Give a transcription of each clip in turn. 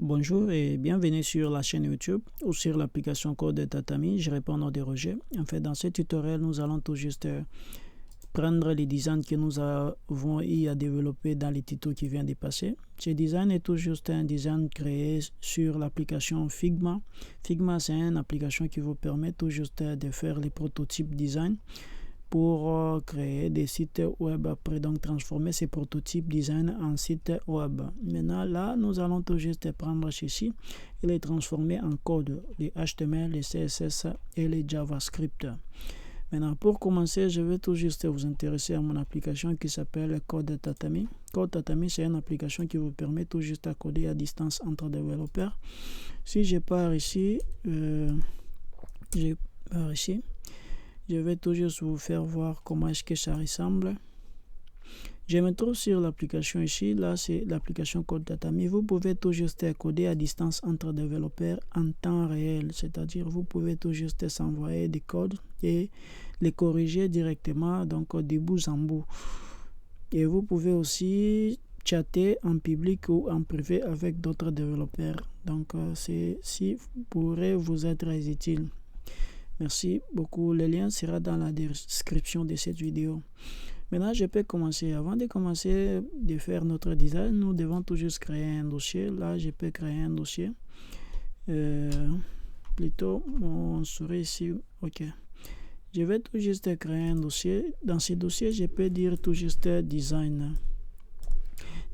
Bonjour et bienvenue sur la chaîne YouTube ou sur l'application Code de Tatami. Je réponds à des rejets. En fait, dans ce tutoriel, nous allons tout juste prendre les designs que nous avons eu à développer dans les tutos qui viennent de passer. Ce design est tout juste un design créé sur l'application Figma. Figma, c'est une application qui vous permet tout juste de faire les prototypes design pour créer des sites web, après donc transformer ces prototypes design en site web. Maintenant là, nous allons tout juste prendre ceci et les transformer en code, les HTML, les CSS et les JavaScript. Maintenant, pour commencer, je vais tout juste vous intéresser à mon application qui s'appelle Code Tatami. Code Tatami, c'est une application qui vous permet tout juste à coder à distance entre développeurs. Si je pars ici, je vais tout juste vous faire voir comment est-ce que ça ressemble. Je me trouve sur l'application ici. Là, c'est l'application Code Tatami. Vous pouvez tout juste coder à distance entre développeurs en temps réel. C'est-à-dire, vous pouvez tout juste s'envoyer des codes et les corriger directement, donc de bout en bout. Et vous pouvez aussi chatter en public ou en privé avec d'autres développeurs. Donc, ceci pourrait vous être très utile. Merci beaucoup. Le lien sera dans la description de cette vidéo. Maintenant, je peux commencer. Avant de commencer de faire notre design, nous devons tout juste créer un dossier. Là, je peux créer un dossier. Plutôt, on serait ici. OK. Je vais tout juste créer un dossier. Dans ce dossier, je peux dire tout juste design.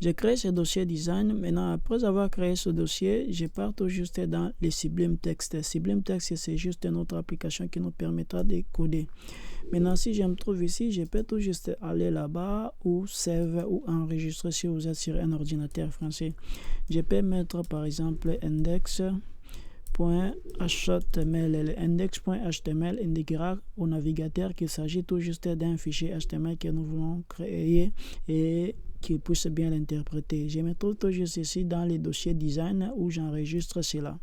J'ai créé ce dossier design. Maintenant, après avoir créé ce dossier, je pars tout juste dans les Sublime Text. Sublime Text, c'est juste une autre application qui nous permettra de coder. Maintenant, si je me trouve ici, je peux tout juste aller là-bas ou save ou enregistrer si vous êtes sur un ordinateur français. Je peux mettre par exemple index.html. Index.html indiquera au navigateur qu'il s'agit tout juste d'un fichier HTML que nous voulons créer et qui puisse bien l'interpréter. Je me trouve tout juste ici dans les dossiers design où j'enregistre cela.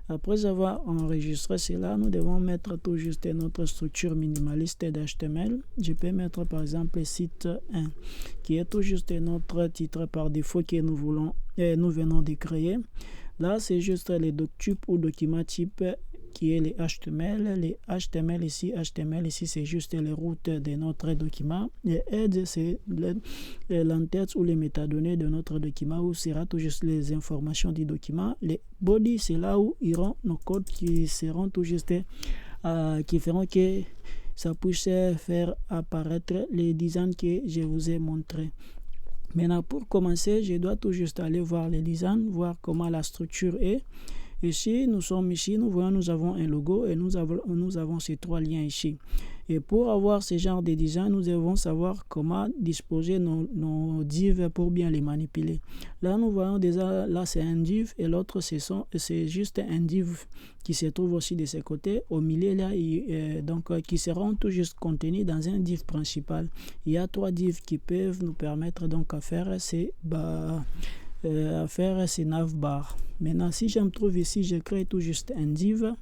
Après avoir enregistré cela, nous devons mettre tout juste notre structure minimaliste d'HTML. Je peux mettre par exemple site 1 qui est tout juste notre titre par défaut que nous venons de créer. Là, c'est juste les doctypes ou documents type qui est les HTML. Les HTML ici, c'est juste les routes de notre document. Les heads, c'est l'entête ou les métadonnées de notre document où sera tout juste les informations du document. Les body, c'est là où iront nos codes qui seront tout juste, qui feront que ça puisse faire apparaître les designs que je vous ai montrés. Maintenant, pour commencer, je dois tout juste aller voir les designs, voir comment la structure est. Ici, nous voyons, nous avons un logo et nous avons ces trois liens ici. Et pour avoir ce genre de design, nous devons savoir comment disposer nos divs pour bien les manipuler. Là, nous voyons déjà, là c'est un div et l'autre c'est juste un div qui se trouve aussi de ce côté. Au milieu, là, qui seront tout juste contenus dans un div principal. Il y a trois divs qui peuvent nous permettre donc à faire ces navbars. Maintenant, si je me trouve ici, je crée tout juste un div.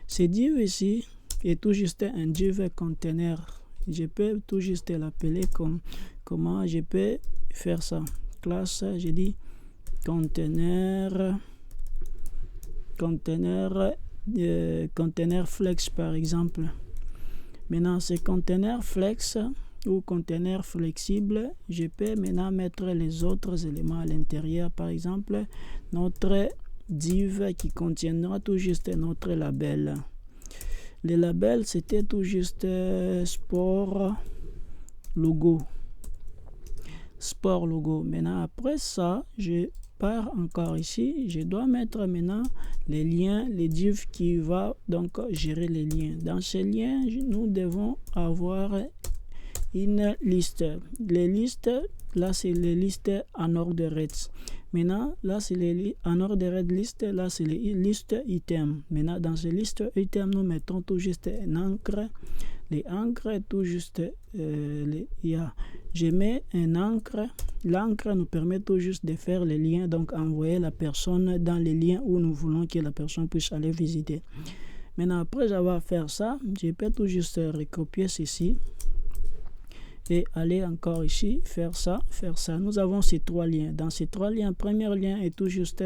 Ce div ici est tout juste un div container. Je peux tout juste l'appeler comme comment je peux faire ça. Classe, je dis container flex par exemple. Maintenant, ce container flex ou container flexible, je peux maintenant mettre les autres éléments à l'intérieur. Par exemple, notre div qui contiendra tout juste notre label. Le label, c'était tout juste sport logo. Maintenant, après ça, je pars encore ici. Je dois mettre maintenant les liens, les divs qui va donc gérer les liens. Dans ces liens, nous devons avoir une liste. Les listes, là c'est les listes en ordre red. Maintenant, là c'est en ordre red liste, là c'est les listes items. Maintenant, dans ces listes items, nous mettons tout juste un encre. Les encres, tout juste, je mets un encre. L'encre nous permet tout juste de faire les liens, donc envoyer la personne dans les liens où nous voulons que la personne puisse aller visiter. Maintenant, après avoir fait ça, je peux tout juste recopier ceci. et aller encore ici, faire ça. Nous avons ces 3 liens. Dans ces 3 liens, premier lien est tout juste,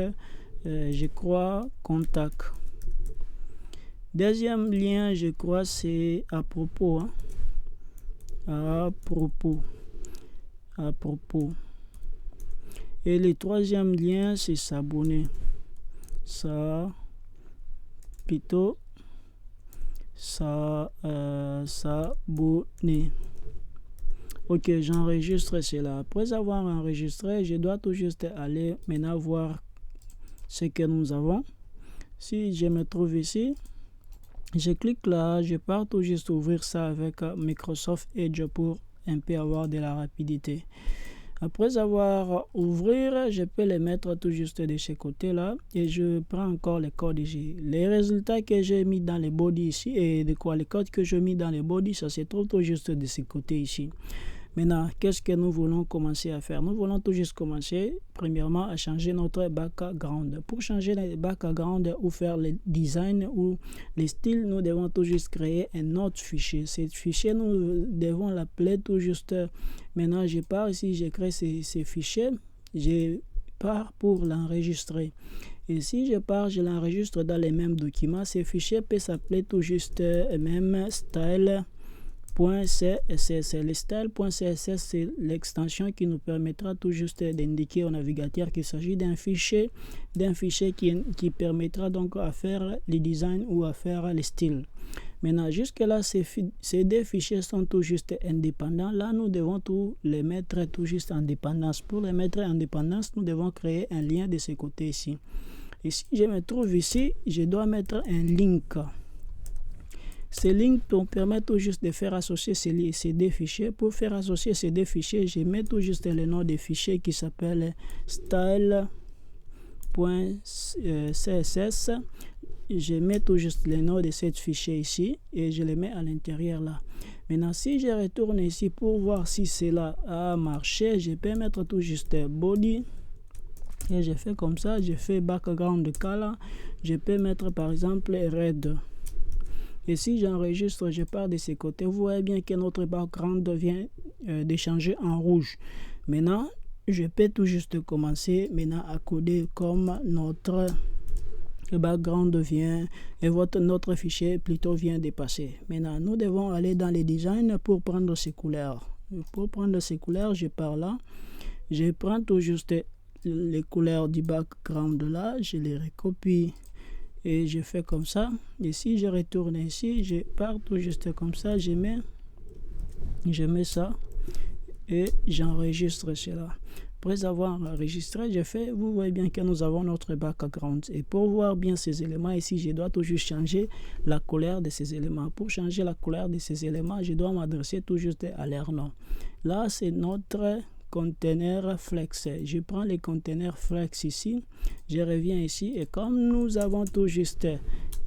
je crois, contact. Deuxième lien, je crois, c'est à propos. Hein. À propos. Et le troisième lien, c'est s'abonner. S'abonner. Ok, j'enregistre cela. Après avoir enregistré, je dois tout juste aller maintenant voir ce que nous avons. Si je me trouve ici, je clique là, je pars tout juste ouvrir ça avec Microsoft Edge pour un peu avoir de la rapidité. Après avoir ouvert, je peux les mettre tout juste de ce côté là et je prends encore les codes ici. Les résultats que j'ai mis dans les body ici et les codes que j'ai mis dans les body, ça se trouve tout juste de ce côté ici. Maintenant, qu'est-ce que nous voulons commencer à faire? Nous voulons tout juste commencer, premièrement, à changer notre background. Pour changer le background ou faire le design ou les styles, nous devons tout juste créer un autre fichier. Ce fichier, nous devons l'appeler tout juste. Maintenant, je pars ici, je crée ces fichiers. Je pars pour l'enregistrer. Et si je pars, je l'enregistre dans les mêmes documents. Ces fichiers peuvent s'appeler tout juste même style. .css. Le style.css, c'est l'extension qui nous permettra tout juste d'indiquer au navigateur qu'il s'agit d'un fichier qui permettra donc à faire les designs ou à faire les styles. Maintenant, jusque là, ces deux fichiers sont tout juste indépendants. Là, nous devons tout les mettre tout juste en dépendance. Pour les mettre en dépendance, nous devons créer un lien de ce côté ici. Et si je me trouve ici, je dois mettre un link. Ces links permettent tout juste de faire associer ces deux fichiers. Pour faire associer ces deux fichiers, je mets tout juste le nom des fichiers qui s'appelle style.css. Je mets tout juste le nom de ce fichier ici et je le mets à l'intérieur là. Maintenant, si je retourne ici pour voir si cela a marché, je peux mettre tout juste body. Et je fais comme ça, je fais background color. Je peux mettre par exemple red. Et si j'enregistre, je pars de ce côté, vous voyez bien que notre background vient de changer en rouge. Maintenant, je peux tout juste commencer maintenant à coder comme notre background vient et notre fichier plutôt vient de passer. Maintenant, nous devons aller dans les designs pour prendre ces couleurs. Pour prendre ces couleurs, je pars là. Je prends tout juste les couleurs du background là, je les recopie. Et je fais comme ça. Et si je retourne ici, je pars tout juste comme ça. Je mets ça et j'enregistre cela. Après avoir enregistré, vous voyez bien que nous avons notre background. Et pour voir bien ces éléments ici, je dois toujours changer la couleur de ces éléments. Pour changer la couleur de ces éléments, je dois m'adresser tout juste à leur nom. Là, c'est notre container flex. Je prends les containers flex ici, je reviens ici et comme nous avons tout juste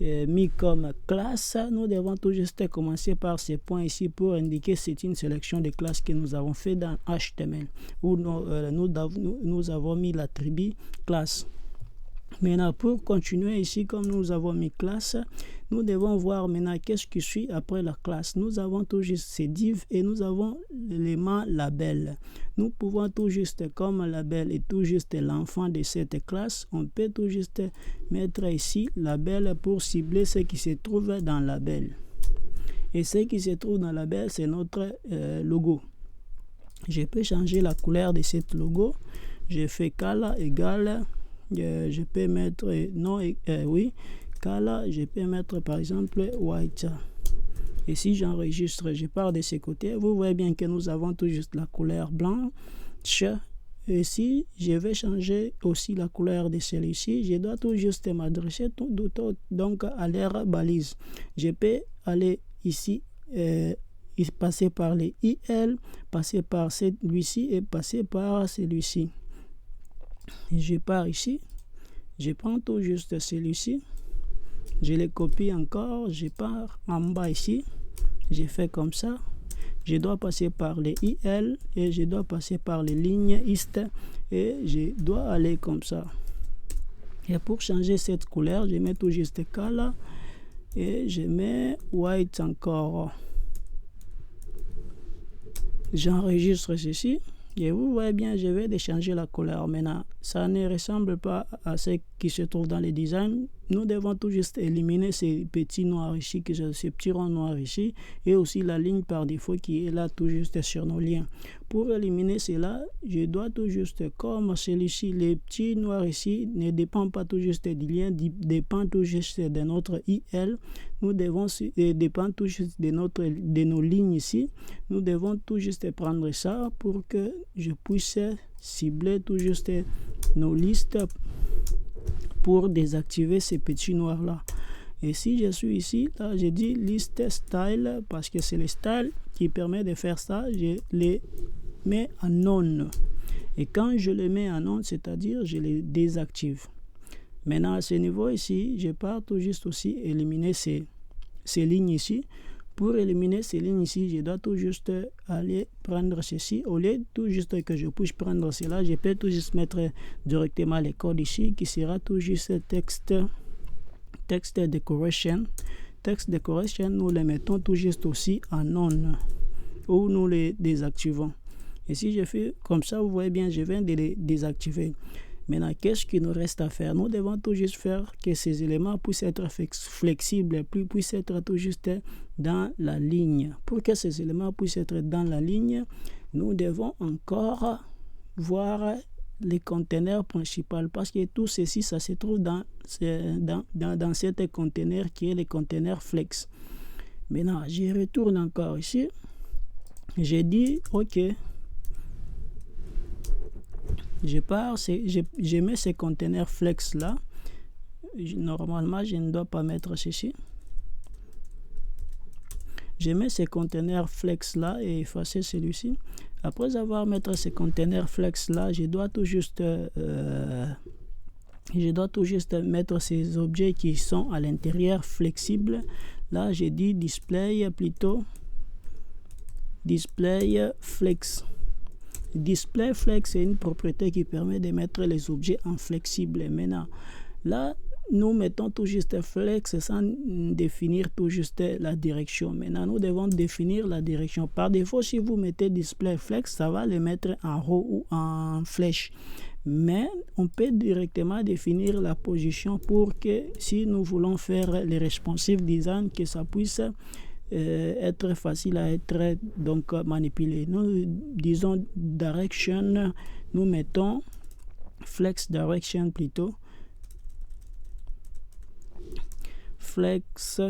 mis comme classe, nous devons tout juste commencer par ces points ici pour indiquer c'est une sélection de classes que nous avons fait dans HTML où nous avons mis l'attribut classe. Maintenant, pour continuer ici, comme nous avons mis classe, nous devons voir maintenant qu'est-ce qui suit après la classe. Nous avons tout juste ces divs et nous avons l'élément label. Nous pouvons tout juste, comme label est tout juste l'enfant de cette classe, on peut tout juste mettre ici label pour cibler ce qui se trouve dans label. Et ce qui se trouve dans label, c'est notre logo. Je peux changer la couleur de cette logo. Je fais color égale. Je peux mettre color, je peux mettre par exemple white. Et si j'enregistre, je pars de ce côté, vous voyez bien que nous avons tout juste la couleur blanche. Et si je vais changer aussi la couleur de celui-ci, je dois tout juste m'adresser donc à leur balise. Je peux aller ici, passer par les IL, passer par celui-ci et passer par celui-ci. Je pars ici, je prends tout juste celui-ci, je le copie encore, je pars en bas ici, je fais comme ça, je dois passer par les IL et je dois passer par les lignes IST et je dois aller comme ça. Et pour changer cette couleur, je mets tout juste color et je mets white encore. j'enregistre ceci. Et vous voyez bien, je vais changer la couleur. Maintenant, ça ne ressemble pas à ce qui se trouve dans les designs. Nous devons tout juste éliminer ces petits noirs ici, ces petits ronds noirs ici, et aussi la ligne par défaut qui est là tout juste sur nos liens. Pour éliminer cela, je dois tout juste, comme celui-ci, les petits noirs ici ne dépendent pas tout juste du lien, dépendent tout juste de notre IL. Nous devons dépendre tout juste de nos lignes ici. Nous devons tout juste prendre ça pour que je puisse cibler tout juste nos listes pour désactiver ces petits noirs là. Et si je suis ici, là je dis liste style parce que c'est le style qui permet de faire ça. Je les mets en on. Et quand je les mets en on, c'est-à-dire je les désactive. Maintenant à ce niveau ici, je pars tout juste aussi éliminer ces lignes ici. Pour éliminer ces lignes ici, je dois tout juste aller prendre ceci. Au lieu tout juste que je puisse prendre cela, je peux tout juste mettre directement les codes ici qui sera tout juste text decoration. Text decoration, nous les mettons tout juste aussi en on ou nous les désactivons. Et si je fais comme ça, vous voyez bien, je viens de les désactiver. Maintenant, qu'est-ce qu'il nous reste à faire? Nous devons tout juste faire que ces éléments puissent être flexibles, puissent être tout juste dans la ligne. Pour que ces éléments puissent être dans la ligne, nous devons encore voir les conteneurs principaux parce que tout ceci, ça se trouve dans cet conteneur qui est le conteneur flex. Maintenant, je retourne encore ici. J'ai dit, OK. Je mets ces conteneurs flex là. Normalement, je ne dois pas mettre ceci. Je mets ces conteneurs flex là et effacer celui-ci. Après avoir mis ces conteneurs flex là, je dois tout juste mettre ces objets qui sont à l'intérieur flexibles. Là, j'ai dit display plutôt. Display flex. Display flex est une propriété qui permet de mettre les objets en flexible. Maintenant, là, nous mettons tout juste flex sans définir tout juste la direction. Maintenant, nous devons définir la direction. Par défaut, si vous mettez display flex, ça va le mettre en haut ou en flèche. Mais on peut directement définir la position pour que si nous voulons faire les responsive design, que ça puisse être facile à être donc manipulé. Nous disons direction, nous mettons flex direction plutôt. Flex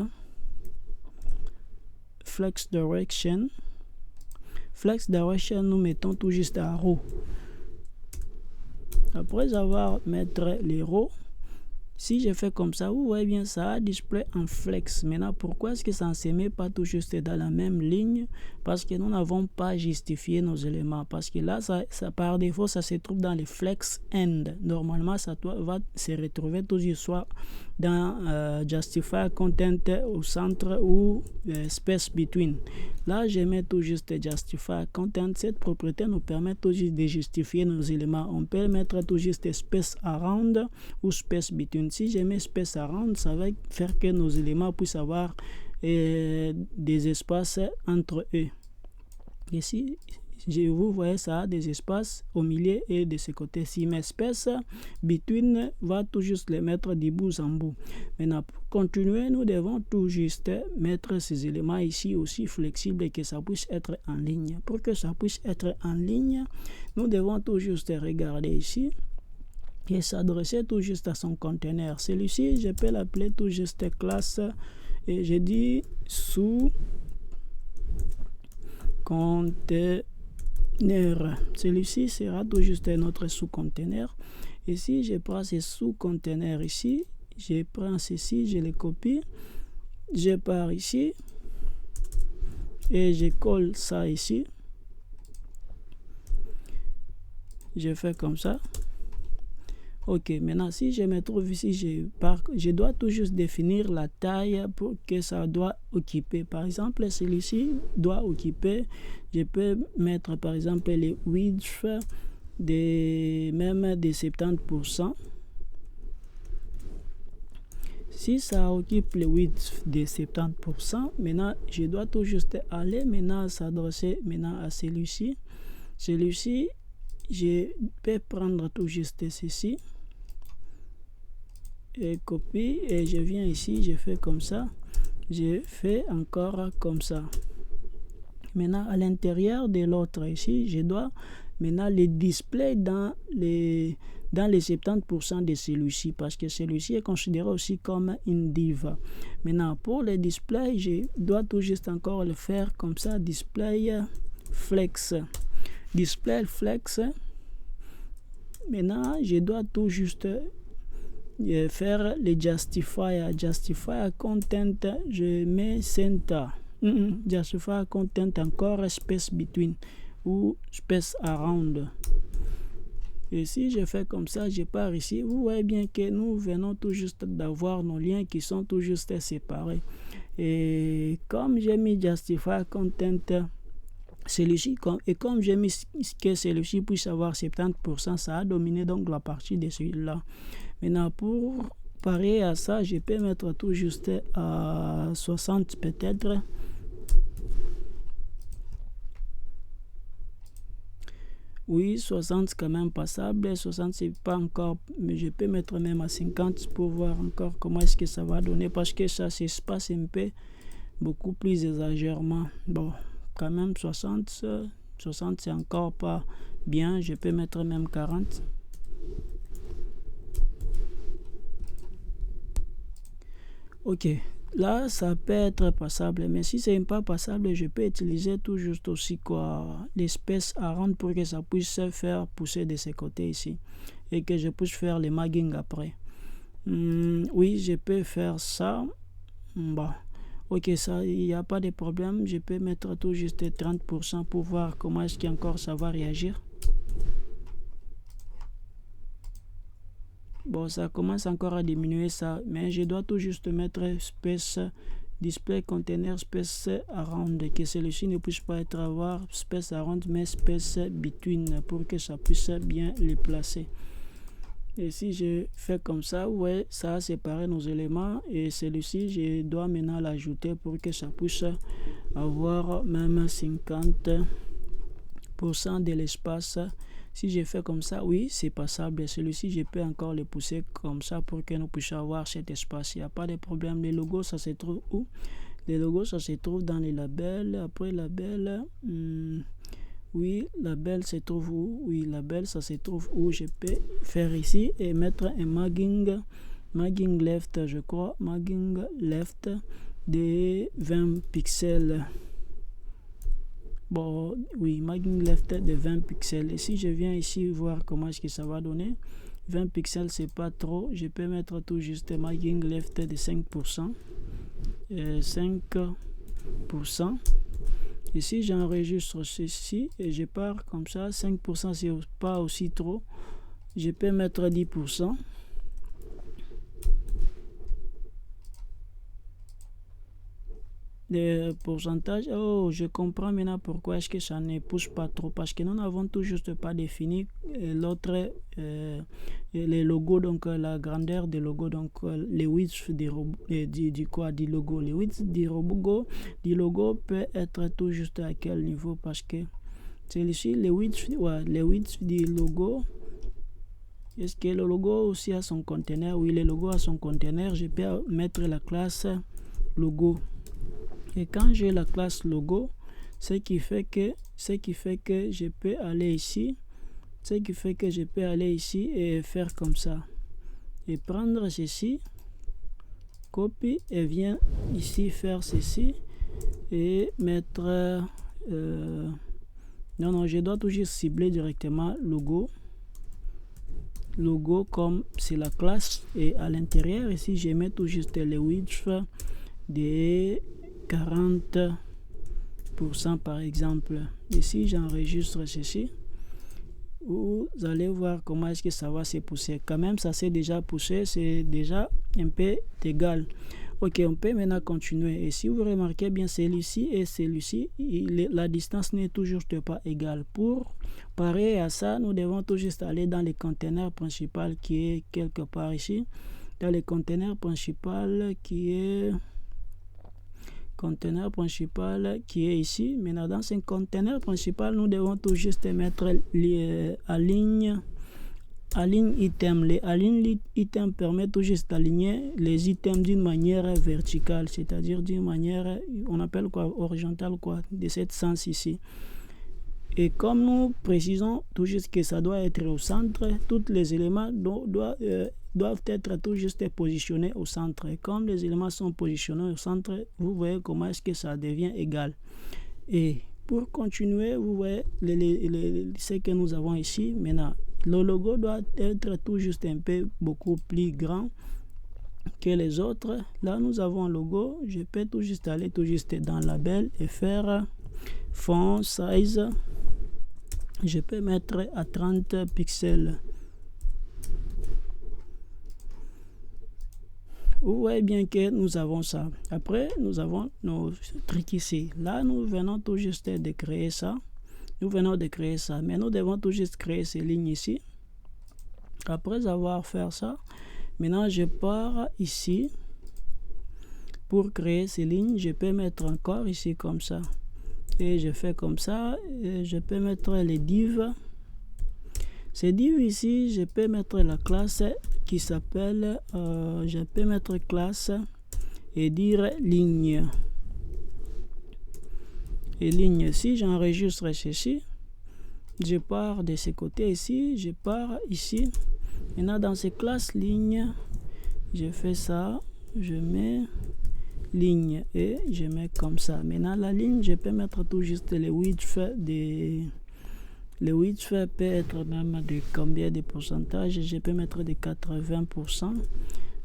direction. Flex direction, nous mettons tout juste à row. Après avoir mettre les rows, si je fais comme ça, vous voyez bien ça a display en flex. Maintenant, pourquoi est-ce que ça ne se met pas tout juste dans la même ligne? Parce que nous n'avons pas justifié nos éléments. Parce que là, ça par défaut, ça se trouve dans les flex end. Normalement, ça va se retrouver toujours soit dans justify content au centre ou space between. Là, je mets tout juste justify content. Cette propriété nous permet tout juste de justifier nos éléments. On peut mettre tout juste space around ou space between. Si je mets space around, ça va faire que nos éléments puissent avoir des espaces entre eux. Ici, vous voyez ça a des espaces au milieu et de ce côté-ci. Mais space between va tout juste les mettre de bout en bout. Maintenant, pour continuer, nous devons tout juste mettre ces éléments ici aussi flexibles et que ça puisse être en ligne. Pour que ça puisse être en ligne, nous devons tout juste regarder ici et s'adresser tout juste à son conteneur. Celui-ci, je peux l'appeler tout juste classe et je dis sous conteneur. Celui-ci sera tout juste notre sous-conteneur. Et si je prends ce sous-conteneur ici, je prends ceci, je le copie, je pars ici et je colle ça ici. Je fais comme ça. Ok, maintenant si je me trouve ici, je dois tout juste définir la taille pour que ça doit occuper. Par exemple, celui-ci doit occuper, je peux mettre par exemple les width même de 70%. Si ça occupe le width de 70%, maintenant je dois tout juste aller maintenant s'adresser maintenant à celui-ci. Celui-ci, je peux prendre tout juste ceci et copie et je viens ici, je fais comme ça, je fais encore comme ça. Maintenant à l'intérieur de l'autre ici, je dois maintenant le display dans les 70% de celui-ci, parce que celui-ci est considéré aussi comme une div. Maintenant pour le display, je dois tout juste encore le faire comme ça, display flex. Display flex. Maintenant je dois tout juste faire le justifier content, je mets center. Justifier content encore space between ou space around. Et si je fais comme ça, je pars ici, vous voyez bien que nous venons tout juste d'avoir nos liens qui sont tout juste séparés. Et comme j'ai mis Justify Content, celui-ci, et comme j'ai mis que celui-ci puisse avoir 70%, ça a dominé donc la partie de celui-là. Maintenant, pour parer à ça, je peux mettre tout juste à 60 peut-être. Oui, 60 quand même passable, 60 c'est pas encore, mais je peux mettre même à 50 pour voir encore comment est-ce que ça va donner, parce que ça s'espace un peu beaucoup plus exagérément. Bon, quand même 60 c'est encore pas bien, je peux mettre même 40. Ok, là ça peut être passable, mais si c'est pas passable, je peux utiliser tout juste aussi quoi, l'espèce around pour que ça puisse faire pousser de ces côtés ici et que je puisse faire les magging après. Oui, je peux faire ça. Bon, ok, ça, il n'y a pas de problème, je peux mettre tout juste 30% pour voir comment est-ce qu'encore ça va réagir. Bon, ça commence encore à diminuer ça, mais je dois tout juste mettre space display container space around, que celui-ci ne puisse pas être avoir space around mais space between pour que ça puisse bien les placer. Et si je fais comme ça, ouais, ça a séparé nos éléments, et celui-ci je dois maintenant l'ajouter pour que ça puisse avoir même 50% de l'espace. Si je fais comme ça, oui, c'est passable. Celui-ci, je peux encore le pousser comme ça pour que nous puissions avoir cet espace. Il n'y a pas de problème. Les logos, ça se trouve où? Les logos, ça se trouve dans les labels. Après, label, oui, label se trouve où? Oui, label, ça se trouve où? Je peux faire ici et mettre un magging left, je crois. Magging left de 20 pixels. Bon, oui, magging left de 20 pixels. Et si je viens ici voir comment est-ce que ça va donner, 20 pixels c'est pas trop, je peux mettre tout juste magging left de 5%. 5%. Et si j'enregistre ceci et je pars comme ça, 5% c'est pas aussi trop, je peux mettre 10%. Le pourcentage, oh, je comprends maintenant pourquoi est-ce que ça ne pousse pas trop, parce que nous n'avons tout juste pas défini l'autre les logos, donc la grandeur des logos, donc les widths du logo. Les widths du logo peut être tout juste à quel niveau, parce que celui-ci, les widths du logo. Est-ce que le logo aussi a son conteneur? Oui, le logo a son conteneur. Je peux mettre la classe logo. Et quand j'ai la classe logo, ce qui fait que je peux aller ici, et faire comme ça, et prendre ceci, copie, et vient ici faire ceci et mettre non, je dois toujours cibler directement logo comme c'est la classe, et à l'intérieur ici je mets tout juste les widths de 40% par exemple. Ici j'enregistre ceci, vous allez voir comment est-ce que ça va se pousser. Quand même ça s'est déjà poussé, c'est déjà un peu égal. Ok, on peut maintenant continuer. Et si vous remarquez bien, celui-ci et celui-ci, la distance n'est toujours pas égale. Pour parer à ça, nous devons tout juste aller dans le conteneur principal qui est quelque part ici. dans le conteneur principal qui est ici. Maintenant, dans ce conteneur principal, nous devons tout juste mettre à ligne item. Les align item permet tout juste d'aligner les items d'une manière verticale, c'est-à-dire d'une manière, on appelle quoi, horizontale, quoi, de ce sens ici. Et comme nous précisons tout juste que ça doit être au centre, tous les éléments doivent être tout juste positionnés au centre. Et comme les éléments sont positionnés au centre, vous voyez comment est-ce que ça devient égal. Et pour continuer, vous voyez ce que nous avons ici. Maintenant, le logo doit être tout juste un peu beaucoup plus grand que les autres. Là, nous avons un logo. Je peux tout juste aller tout juste dans label et faire font size. Je peux mettre à 30 pixels. Vous voyez bien que nous avons ça. Après, nous avons nos trucs ici. Là, nous venons tout juste de créer ça. Mais nous devons tout juste créer ces lignes ici. Après avoir fait ça, maintenant je pars ici. Pour créer ces lignes, je peux mettre encore ici comme ça. Et je fais comme ça. Et je peux mettre les divs. Ces divs ici, je peux mettre la classe qui s'appelle, je peux mettre classe et dire ligne. Et ligne, si j'enregistre ceci, je pars de ce côté ici, je pars ici. Maintenant dans ces classes lignes, je fais ça, je mets ligne et je mets comme ça. Maintenant la ligne, je peux mettre tout juste les width le width peut être même de combien de pourcentage. Je peux mettre de 80%.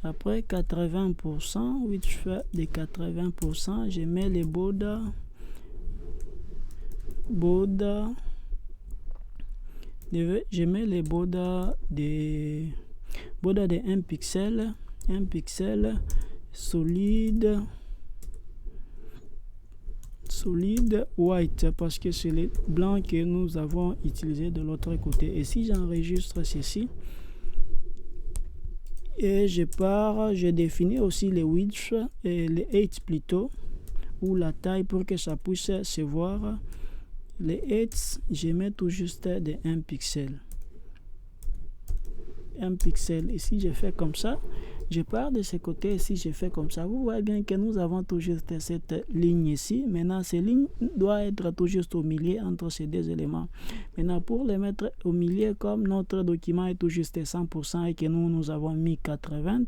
Après 80%, width de 80%, je mets les border je mets les border de 1 pixel solide white, parce que c'est le blanc que nous avons utilisé de l'autre côté. Et si j'enregistre ceci et je définis aussi les width et les height plutôt, ou la taille, pour que ça puisse se voir. Les heights, je mets tout juste de 1 pixel. Et si je fais comme ça, je pars de ce côté ici, je fais comme ça. Vous voyez bien que nous avons tout juste cette ligne ici. Maintenant, ces lignes doivent être tout juste au milieu entre ces deux éléments. Maintenant, pour les mettre au milieu, comme notre document est tout juste 100% et que nous avons mis 80,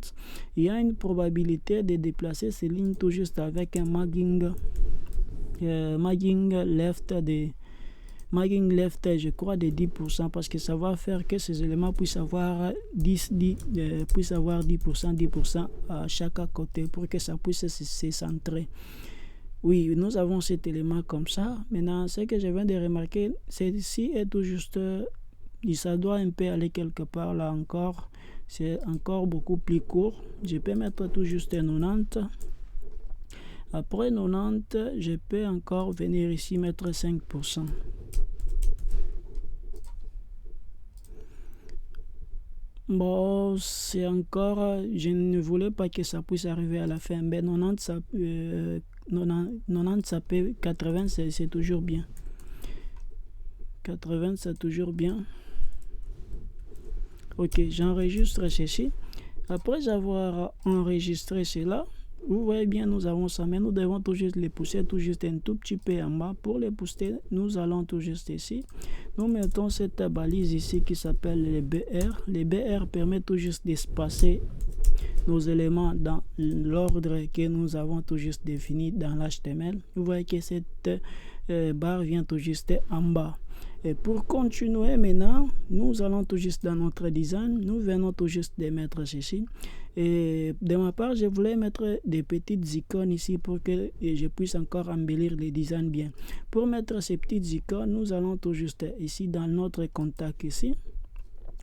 il y a une probabilité de déplacer ces lignes tout juste avec un margin left, je crois, de 10%, parce que ça va faire que ces éléments puissent avoir 10% à chaque côté, pour que ça puisse se centrer. Oui, nous avons cet élément comme ça. Maintenant, ce que je viens de remarquer, ceci est tout juste, ça doit un peu aller quelque part là encore. C'est encore beaucoup plus court. Je peux mettre tout juste 90. Après 90, je peux encore venir ici mettre 5%. Bon, c'est encore, je ne voulais pas que ça puisse arriver à la fin, mais 90 ça peut, 80 c'est toujours bien. 80 c'est toujours bien. Ok, j'enregistre ceci. Après avoir enregistré cela, vous voyez bien, nous avons ça, mais nous devons tout juste les pousser tout juste un tout petit peu en bas. Pour les pousser, nous allons tout juste ici. Nous mettons cette balise ici qui s'appelle les BR. Les BR permettent tout juste d'espacer nos éléments dans l'ordre que nous avons tout juste défini dans l'HTML. Vous voyez que cette barre vient tout juste en bas. Et pour continuer maintenant, nous allons tout juste dans notre design. Nous venons tout juste de mettre ceci. Et de ma part, je voulais mettre des petites icônes ici pour que je puisse encore embellir le design bien. Pour mettre ces petites icônes, nous allons tout juste ici dans notre contact ici.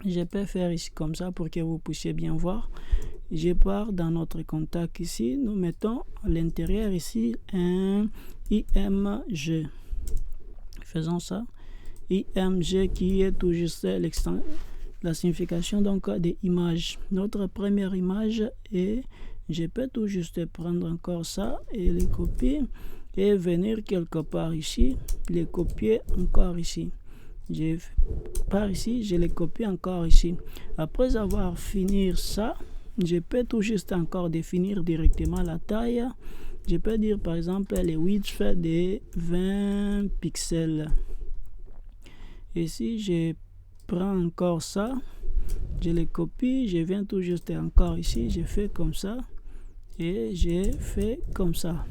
Je peux faire ici comme ça pour que vous puissiez bien voir. Je pars dans notre contact ici. Nous mettons à l'intérieur ici un IMG. Faisons ça. IMG qui est tout juste l'extension. la signification donc des images. Notre première image, et je peux tout juste prendre encore ça et les copier et venir quelque part ici, les copier encore ici. Je pars ici, je les copie encore ici. Après avoir fini ça, je peux tout juste encore définir directement la taille. Je peux dire par exemple les width de 20 pixels. Et si je prends encore ça, je les copie, je viens tout juste encore ici, je fais comme ça et je fais comme ça.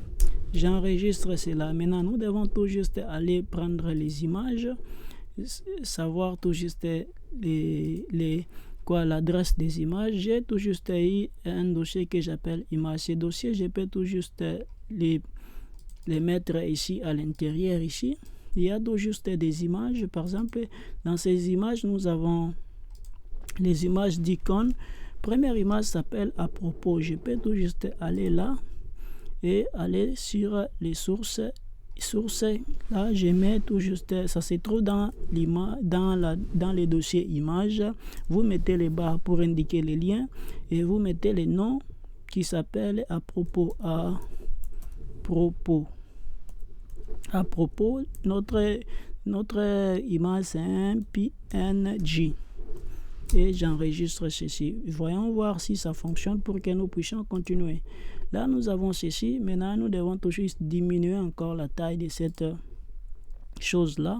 J'enregistre cela. Maintenant, nous devons tout juste aller prendre les images, savoir tout juste l'adresse des images. J'ai tout juste eu un dossier que j'appelle image. Ces dossiers, je peux tout juste les mettre ici à l'intérieur ici. Il y a tout juste des images. Par exemple, dans ces images, nous avons les images d'icônes. Première image s'appelle à propos. Je peux tout juste aller là et aller sur les sources. Là, je mets tout juste, ça se trouve dans les dossiers images. Vous mettez les barres pour indiquer les liens et vous mettez les noms qui s'appellent à propos. À propos, notre image c'est un PNG et j'enregistre ceci. Voyons voir si ça fonctionne pour que nous puissions continuer. Là, nous avons ceci. Maintenant, nous devons toujours diminuer encore la taille de cette chose-là.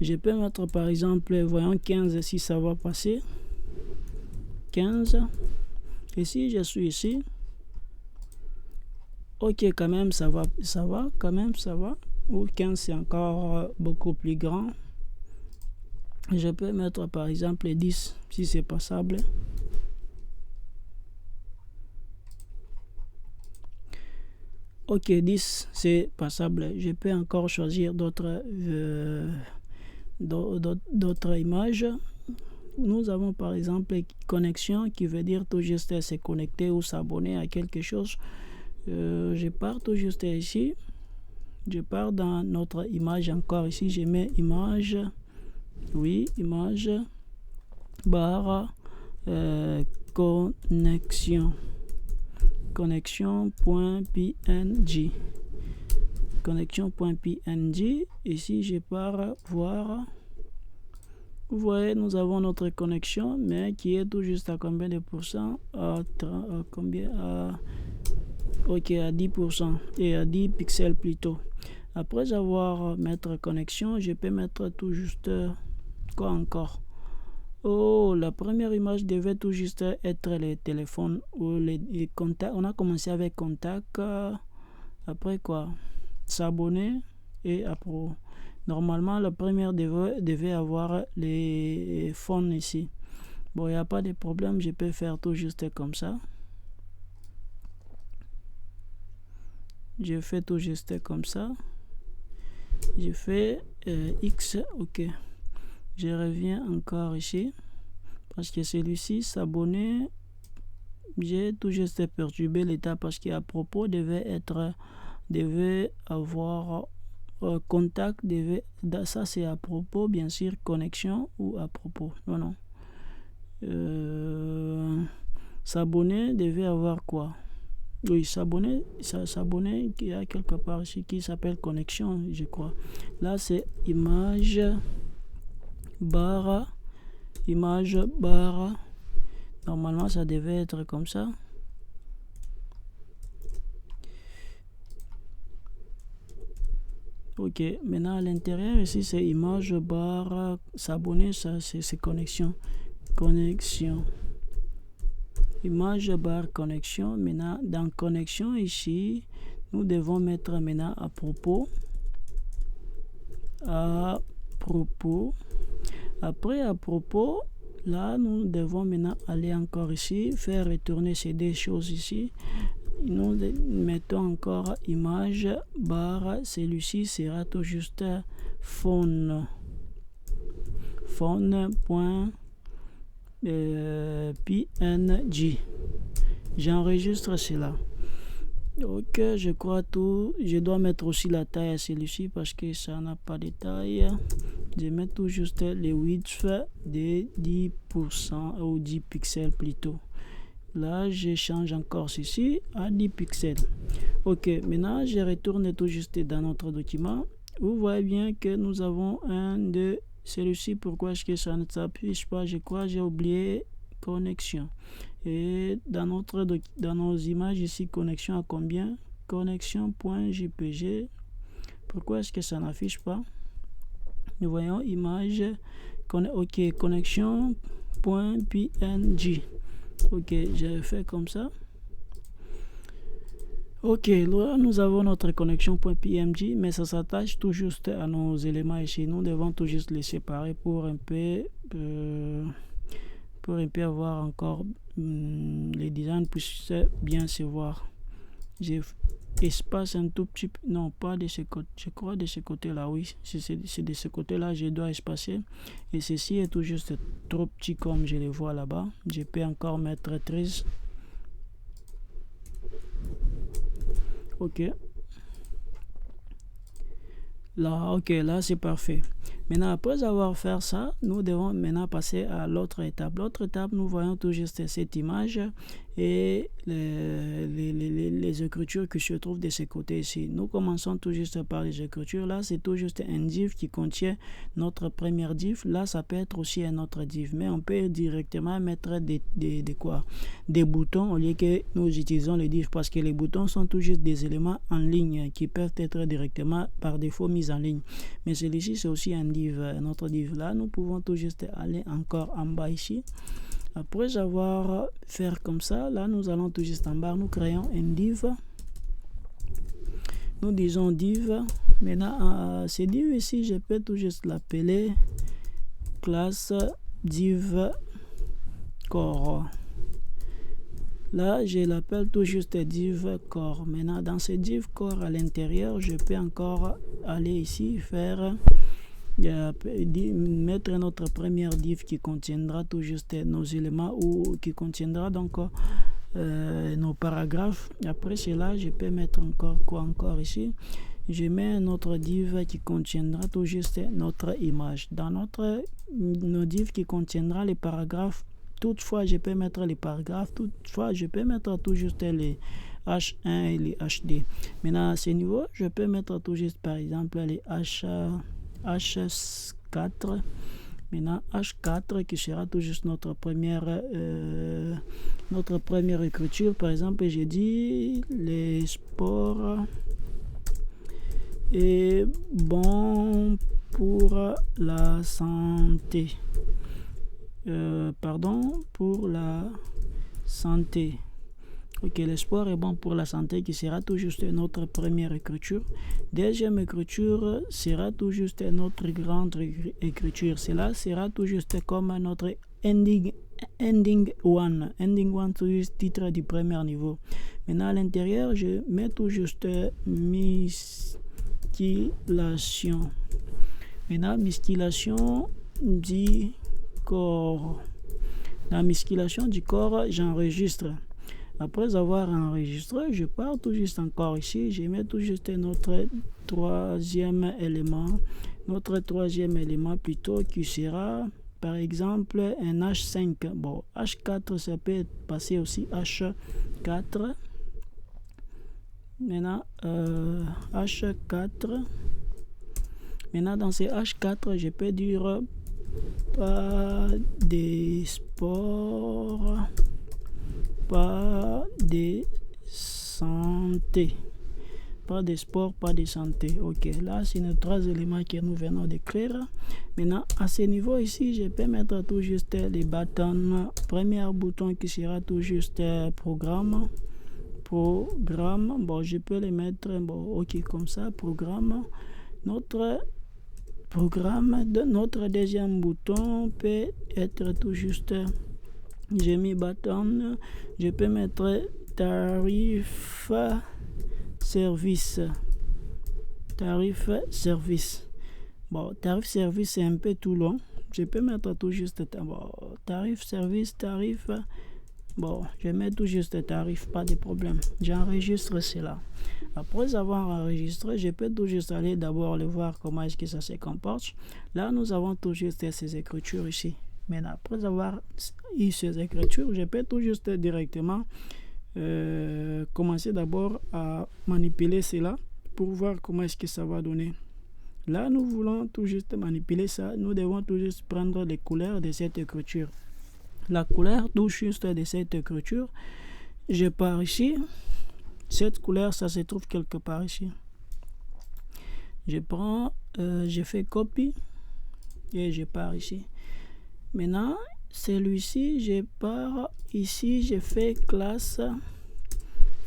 Je peux mettre par exemple, voyons 15 si ça va passer. 15. Et si je suis ici, ok, quand même, ça va, quand même, ça va. Ou 15, c'est encore beaucoup plus grand. Je peux mettre par exemple 10 si c'est passable. Ok, 10 c'est passable. Je peux encore choisir d'autres images. Nous avons par exemple connexion qui veut dire tout juste se connecter ou s'abonner à quelque chose. Je pars tout juste ici. Je pars dans notre image encore ici. Je mets image. Oui, image. Barre. Connexion. Connexion.png. Connexion.png. Ici, je pars voir. Vous voyez, nous avons notre connexion, mais qui est tout juste à combien de pourcents? Ok, à 10% et à 10 pixels plutôt. Après avoir mettre connexion, je peux mettre tout juste quoi encore? Oh, la première image devait tout juste être les téléphones ou les contacts. On a commencé avec contact. Après quoi? S'abonner et après. Normalement, la première devait avoir les phones ici. Bon, il n'y a pas de problème. Je peux faire tout juste comme ça. Je fais tout juste comme ça. Je fais X. Ok. Je reviens encore ici parce que celui-ci s'abonner, j'ai tout juste perturbé l'état parce qu'à propos devait avoir contact, ça c'est à propos, bien sûr, connexion ou à propos. Non. S'abonner devait avoir quoi? Oui, s'abonner, il y a quelque part ici qui s'appelle connexion, je crois. Là c'est image barre. Normalement ça devait être comme ça. Ok, maintenant à l'intérieur ici c'est image barre s'abonner, ça c'est connexion. Image barre connexion. Maintenant dans connexion ici nous devons mettre maintenant à propos. Après à propos, là nous devons maintenant aller encore ici, faire retourner ces deux choses ici. Nous mettons encore image barre, celui-ci sera tout juste phone.png. J'enregistre cela. Ok, je crois tout. Je dois mettre aussi la taille à celui-ci parce que ça n'a pas de taille. Je mets tout juste les width de 10% ou 10 pixels plutôt. Là, je change encore ceci à 10 pixels. Ok, maintenant, je retourne tout juste dans notre document. Vous voyez bien que nous avons un de celui-ci. Pourquoi est-ce que ça ne s'affiche pas? Je crois que j'ai oublié connexion. Et dans nos images ici, connexion à combien? Connexion.jpg. Pourquoi est-ce que ça n'affiche pas? Nous voyons image. Ok, connexion.png. Ok, j'ai fait comme ça. Ok, là nous avons notre connexion.png, mais ça s'attache tout juste à nos éléments ici. Nous devons tout juste les séparer pour un peu avoir encore les designs puissent bien se voir. J'ai espace un tout petit peu, non pas de ce côté, je crois de ce côté là, oui, c'est de ce côté là je dois espacer, et ceci est tout juste trop petit comme je le vois là-bas. Je peux encore mettre 13. Ok, là, ok, là c'est parfait. Maintenant, après avoir fait ça, nous devons maintenant passer à l'autre étape. L'autre étape, nous voyons tout juste cette image et les écritures qui se trouvent de ce côté ici. Nous commençons tout juste par les écritures. Là, c'est tout juste un div qui contient notre première div. Là, ça peut être aussi un autre div, mais on peut directement mettre des boutons au lieu que nous utilisons les divs, parce que les boutons sont tout juste des éléments en ligne qui peuvent être directement par défaut mis en ligne. Mais celui-ci, c'est aussi un div. Notre div là, nous pouvons tout juste aller encore en bas ici. Après avoir fait comme ça, là nous allons tout juste en bas, nous créons un div. Nous disons div. Maintenant, ce div ici, je peux tout juste l'appeler classe div core. Là, je l'appelle tout juste div core. Maintenant, dans ce div core à l'intérieur, je peux encore aller ici faire mettre notre première div qui contiendra tout juste nos éléments ou qui contiendra donc nos paragraphes. Après cela, je peux mettre encore ici. Je mets un autre div qui contiendra tout juste notre image. Dans nos div qui contiendra les paragraphes, toutefois je peux mettre les paragraphes, toutefois je peux mettre tout juste les H1 et les HD. Maintenant à ce niveau, je peux mettre tout juste par exemple les H4. Maintenant H4 qui sera tout juste notre première écriture. Par exemple, j'ai dit les sports est bon pour la santé. Pour la santé. Ok, le sport est bon pour la santé qui sera tout juste notre première écriture. Deuxième écriture sera tout juste notre grande écriture. Cela sera tout juste comme notre ending one. Ending one, tout juste titre du premier niveau. Maintenant à l'intérieur, je mets tout juste mystillation. Maintenant, mystillation du corps. La musculation du corps, j'enregistre. Après avoir enregistré, je pars tout juste encore ici. Je mets tout juste notre troisième élément. Notre troisième élément plutôt qui sera par exemple un H5. Bon, H4, ça peut être passé aussi H4. Maintenant, H4. Maintenant, dans ces H4, je peux dire pas des sports, pas de santé. Pas de sport, pas de santé. Ok, là, c'est nos trois éléments que nous venons d'écrire. Maintenant, à ce niveau ici, je peux mettre tout juste les bâtons. Premier bouton qui sera tout juste programme. Bon, je peux les mettre, bon, ok, comme ça, programme. Notre deuxième bouton peut être tout juste, j'ai mis bâton, je peux mettre tarif service. Bon, tarif service c'est un peu tout long. Je peux mettre tout juste tarif service, Bon, je mets tout juste tarif, pas de problème. J'enregistre cela. Après avoir enregistré, je peux tout juste aller d'abord le voir comment est-ce que ça se comporte. Là, nous avons tout juste ces écritures ici. Maintenant, après avoir eu ces écritures, je peux tout juste directement commencer d'abord à manipuler cela pour voir comment est-ce que ça va donner. Là, nous voulons tout juste manipuler ça. Nous devons tout juste prendre les couleurs de cette écriture. La couleur tout juste de cette écriture, je pars ici. Cette couleur, ça se trouve quelque part ici. Je prends, je fais copie et je pars ici. Maintenant, celui-ci, je pars ici, je fais classe.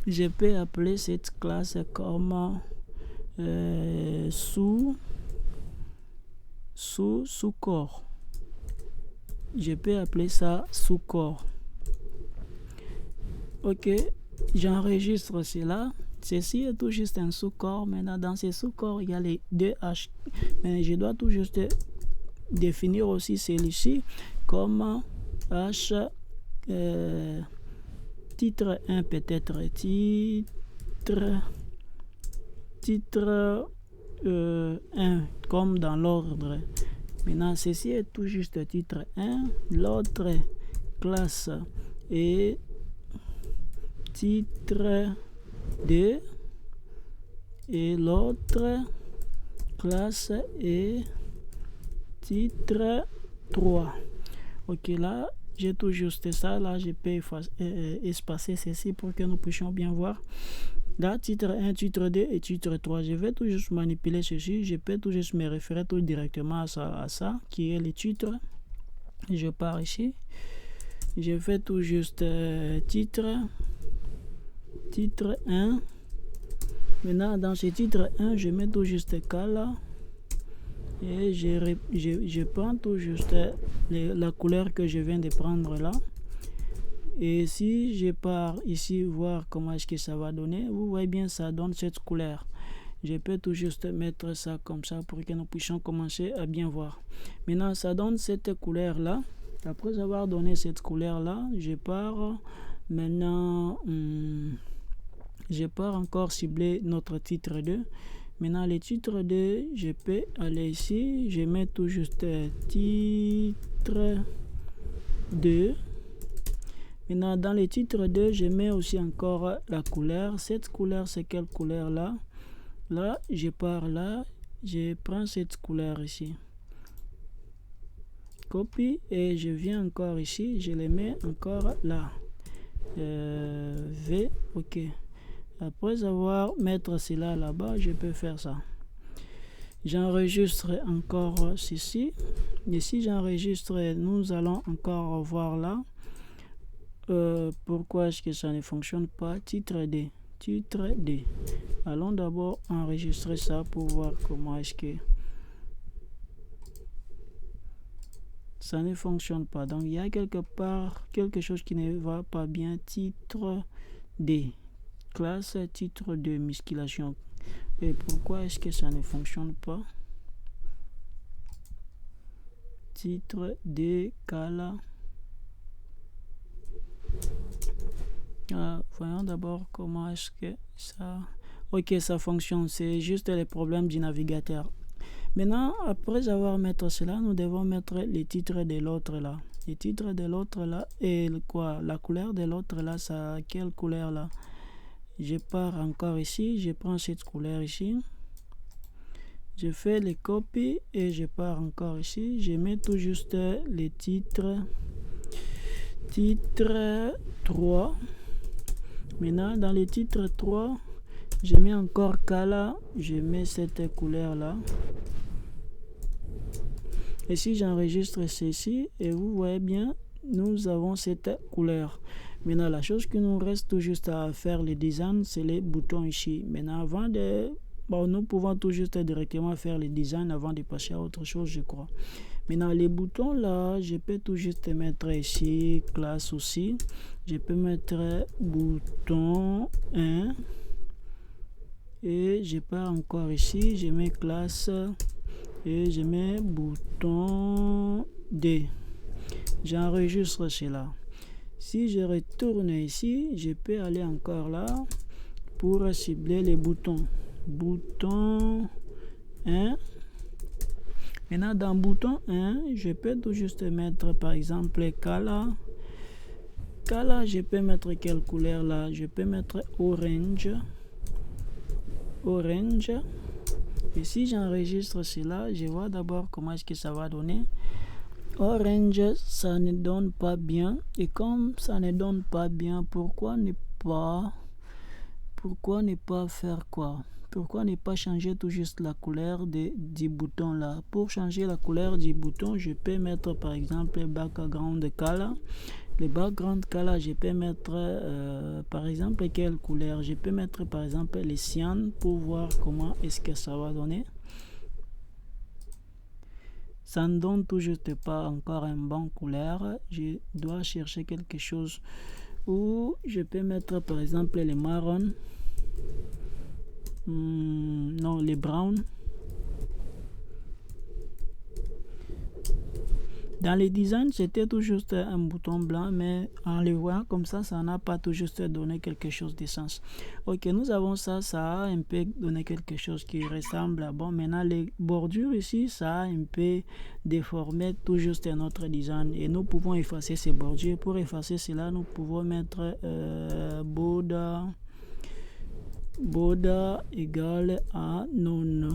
Je peux appeler cette classe comme sous-corps. Je peux appeler ça sous-corps. Ok, j'enregistre cela. Ceci est tout juste un sous-corps. Maintenant, dans ce sous-corps, il y a les deux H. Mais je dois tout juste définir aussi celui-ci comme H titre 1 peut-être. Titre 1 comme dans l'ordre. Maintenant, ceci est tout juste titre 1. L'autre classe est titre 2. Et l'autre classe est titre 3. Ok, là, j'ai tout juste ça. Là, je peux espacer ceci pour que nous puissions bien voir. Là, titre 1, titre 2 et titre 3. Je vais tout juste manipuler ceci. Je peux tout juste me référer tout directement à ça qui est le titre. Je pars ici. Je fais tout juste titre 1. Maintenant, dans ce titre 1, je mets tout juste K là. Et je prends tout juste la couleur que je viens de prendre là. Et si je pars ici voir comment est-ce que ça va donner, vous voyez bien ça donne cette couleur. Je peux tout juste mettre ça comme ça pour que nous puissions commencer à bien voir. Maintenant ça donne cette couleur là. Après avoir donné cette couleur là, je pars maintenant, je pars encore cibler notre titre 2. Maintenant le titre 2, je peux aller ici, je mets tout juste titre 2. Maintenant, dans le titre 2, je mets aussi encore la couleur. Cette couleur, c'est quelle couleur là? Là, je pars là, je prends cette couleur ici. Copie et je viens encore ici, je les mets encore là. V, ok. Après avoir mettre cela là-bas, je peux faire ça. J'enregistre encore ceci. Et si j'enregistre, nous allons encore voir là. Pourquoi est-ce que ça ne fonctionne pas? Titre D. Titre D. Allons d'abord enregistrer ça pour voir comment est-ce que ça ne fonctionne pas. Donc il y a quelque part quelque chose qui ne va pas bien. Titre D. Classe titre de musculation. Et pourquoi est-ce que ça ne fonctionne pas? Titre D. Kala. Voyons d'abord comment est-ce que ça... Ok, ça fonctionne. C'est juste les problèmes du navigateur. Maintenant, après avoir mis cela, nous devons mettre les titres de l'autre là. Les titres de l'autre là. Et quoi? La couleur de l'autre là, ça quelle couleur là? Je pars encore ici. Je prends cette couleur ici. Je fais les copies et je pars encore ici. Je mets tout juste les titres. Titre 3. Maintenant, dans le titre 3, je mets encore Kala. Je mets cette couleur là. Et si j'enregistre ceci, et vous voyez bien, nous avons cette couleur. Maintenant, la chose qui nous reste tout juste à faire le design, c'est les boutons ici. Maintenant, avant de... Bon, nous pouvons tout juste directement faire le design avant de passer à autre chose, je crois. Maintenant, les boutons là, je peux tout juste mettre ici, classe aussi. Je peux mettre bouton 1. Et je pars encore ici, je mets classe et je mets bouton 2. J'enregistre cela. Si je retourne ici, je peux aller encore là pour cibler les boutons. Bouton 1. Maintenant, dans bouton 1, je peux tout juste mettre par exemple color. Color, je peux mettre quelle couleur là? Je peux mettre orange. Orange. Et si j'enregistre cela, je vois d'abord comment est-ce que ça va donner. Orange, ça ne donne pas bien. Et comme ça ne donne pas bien, pourquoi ne pas faire quoi? Pourquoi ne pas changer tout juste la couleur du bouton là? Pour changer la couleur du bouton, je peux mettre par exemple background color. Le background color, je peux mettre par exemple quelle couleur? Je peux mettre par exemple les cyan pour voir comment est-ce que ça va donner. Ça ne donne tout juste pas encore une bonne couleur. Je dois chercher quelque chose où je peux mettre par exemple les marron. Non, les brown. Dans les designs, c'était tout juste un bouton blanc, mais en le voyant comme ça n'a pas tout juste donné quelque chose de sens. Ok, nous avons ça a un peu donné quelque chose qui ressemble à bon. Maintenant, les bordures ici, ça a un peu déformé tout juste notre design. Et nous pouvons effacer ces bordures. Pour effacer cela, nous pouvons mettre border égale à non.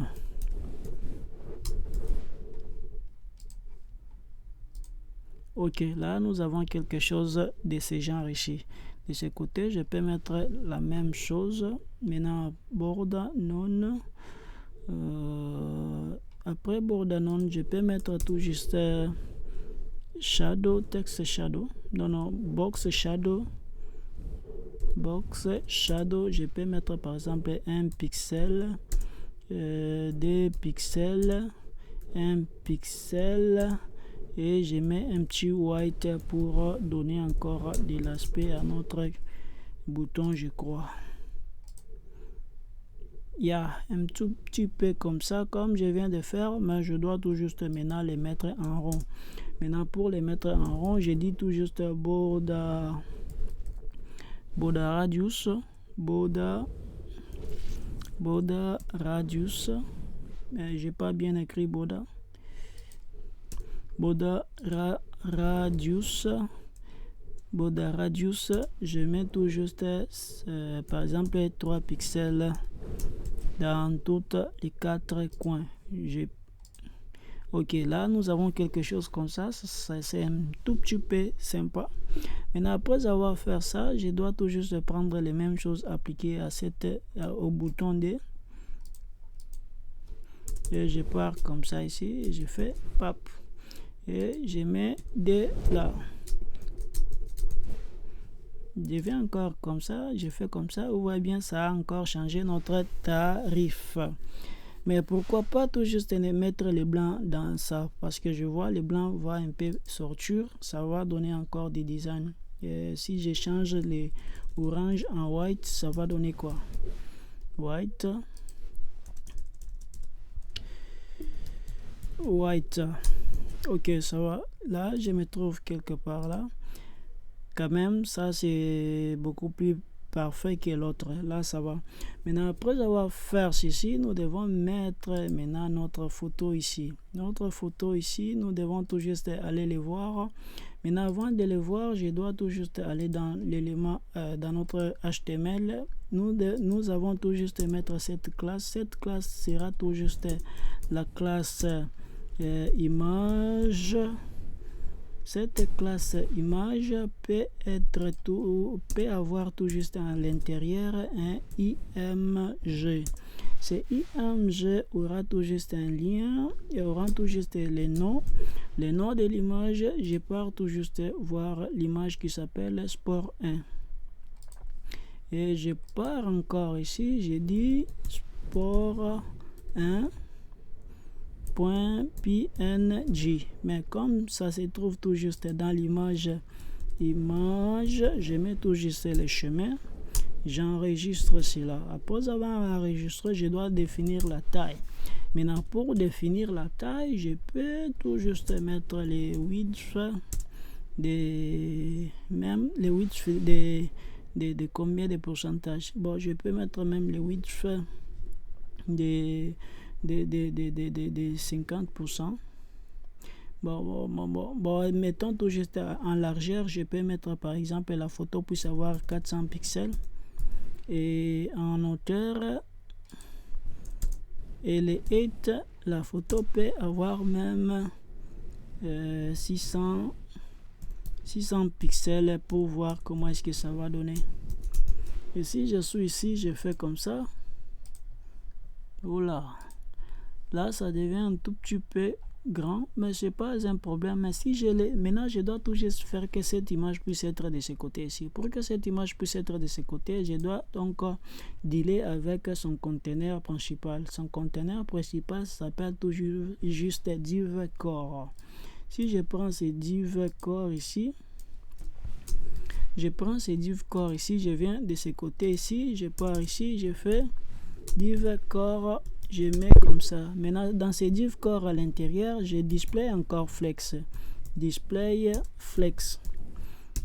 Ok, là nous avons quelque chose de ce genre ici. De ce côté, je peux mettre la même chose. Maintenant, border non. Après border non, je peux mettre tout juste shadow, text shadow. Non, box shadow. Box shadow, je peux mettre par exemple un pixel, 2 pixels, 1 pixel. Et je mets un petit white pour donner encore de l'aspect à notre bouton, je crois. Il y a un tout petit peu comme ça, comme je viens de faire, mais je dois tout juste maintenant les mettre en rond. Maintenant, pour les mettre en rond, je dis tout juste border radius, border radius. J'ai pas bien écrit border. Border radius, je mets tout juste par exemple 3 pixels dans toutes les 4 coins. Ok, là nous avons quelque chose comme ça, c'est un tout petit peu sympa. Maintenant, après avoir fait ça, je dois tout juste prendre les mêmes choses appliquées à au bouton D. Et je pars comme ça ici et je fais pap. Et je mets de là. Je vais encore comme ça, je fais comme ça. Vous voyez bien, ça a encore changé notre tarif. Mais pourquoi pas tout juste mettre les blancs dans ça? Parce que je vois les blancs va un peu sortir. Ça va donner encore des designs. Et si je change les orange en white, ça va donner quoi? White. Ok, ça va. Là, je me trouve quelque part là. Quand même, ça c'est beaucoup plus parfait que l'autre. Là, ça va. Maintenant, après avoir fait ceci, nous devons mettre maintenant notre photo ici. Notre photo ici, nous devons tout juste aller les voir. Maintenant, avant de les voir, je dois tout juste aller dans l'élément, dans notre HTML. Nous avons tout juste mettre cette classe. Cette classe sera tout juste la classe image. Cette classe image peut avoir tout juste à l'intérieur un img. Ce img aura tout juste un lien et aura tout juste les noms de l'image. Je pars tout juste voir l'image qui s'appelle sport 1 et je pars encore ici, j'ai dit sport 1 .png, mais comme ça se trouve tout juste dans l'image, je mets tout juste le chemin, j'enregistre cela. Après avoir enregistré, je dois définir la taille. Maintenant, pour définir la taille, je peux tout juste mettre les width même les widths de combien de pourcentage. Bon, je peux mettre même les widths de 50%. Bon, mettons tout juste en largeur, je peux mettre par exemple la photo puisse avoir 400 pixels. Et en hauteur, et les height, la photo peut avoir même 600 pixels pour voir comment est-ce que ça va donner. Et si je suis ici, je fais comme ça. Voilà. Là, ça devient un tout petit peu grand, mais c'est pas un problème. Mais si je l'ai, maintenant, je dois tout juste faire que cette image puisse être de ce côté ici. Pour que cette image puisse être de ce côté, je dois donc dealer avec son conteneur principal. Son conteneur principal s'appelle toujours juste div core. Si je prends ces div core ici, je viens de ce côté ici, je pars ici, je fais div core, je mets comme ça. Maintenant, dans ces div core à l'intérieur, je display encore flex. Display flex.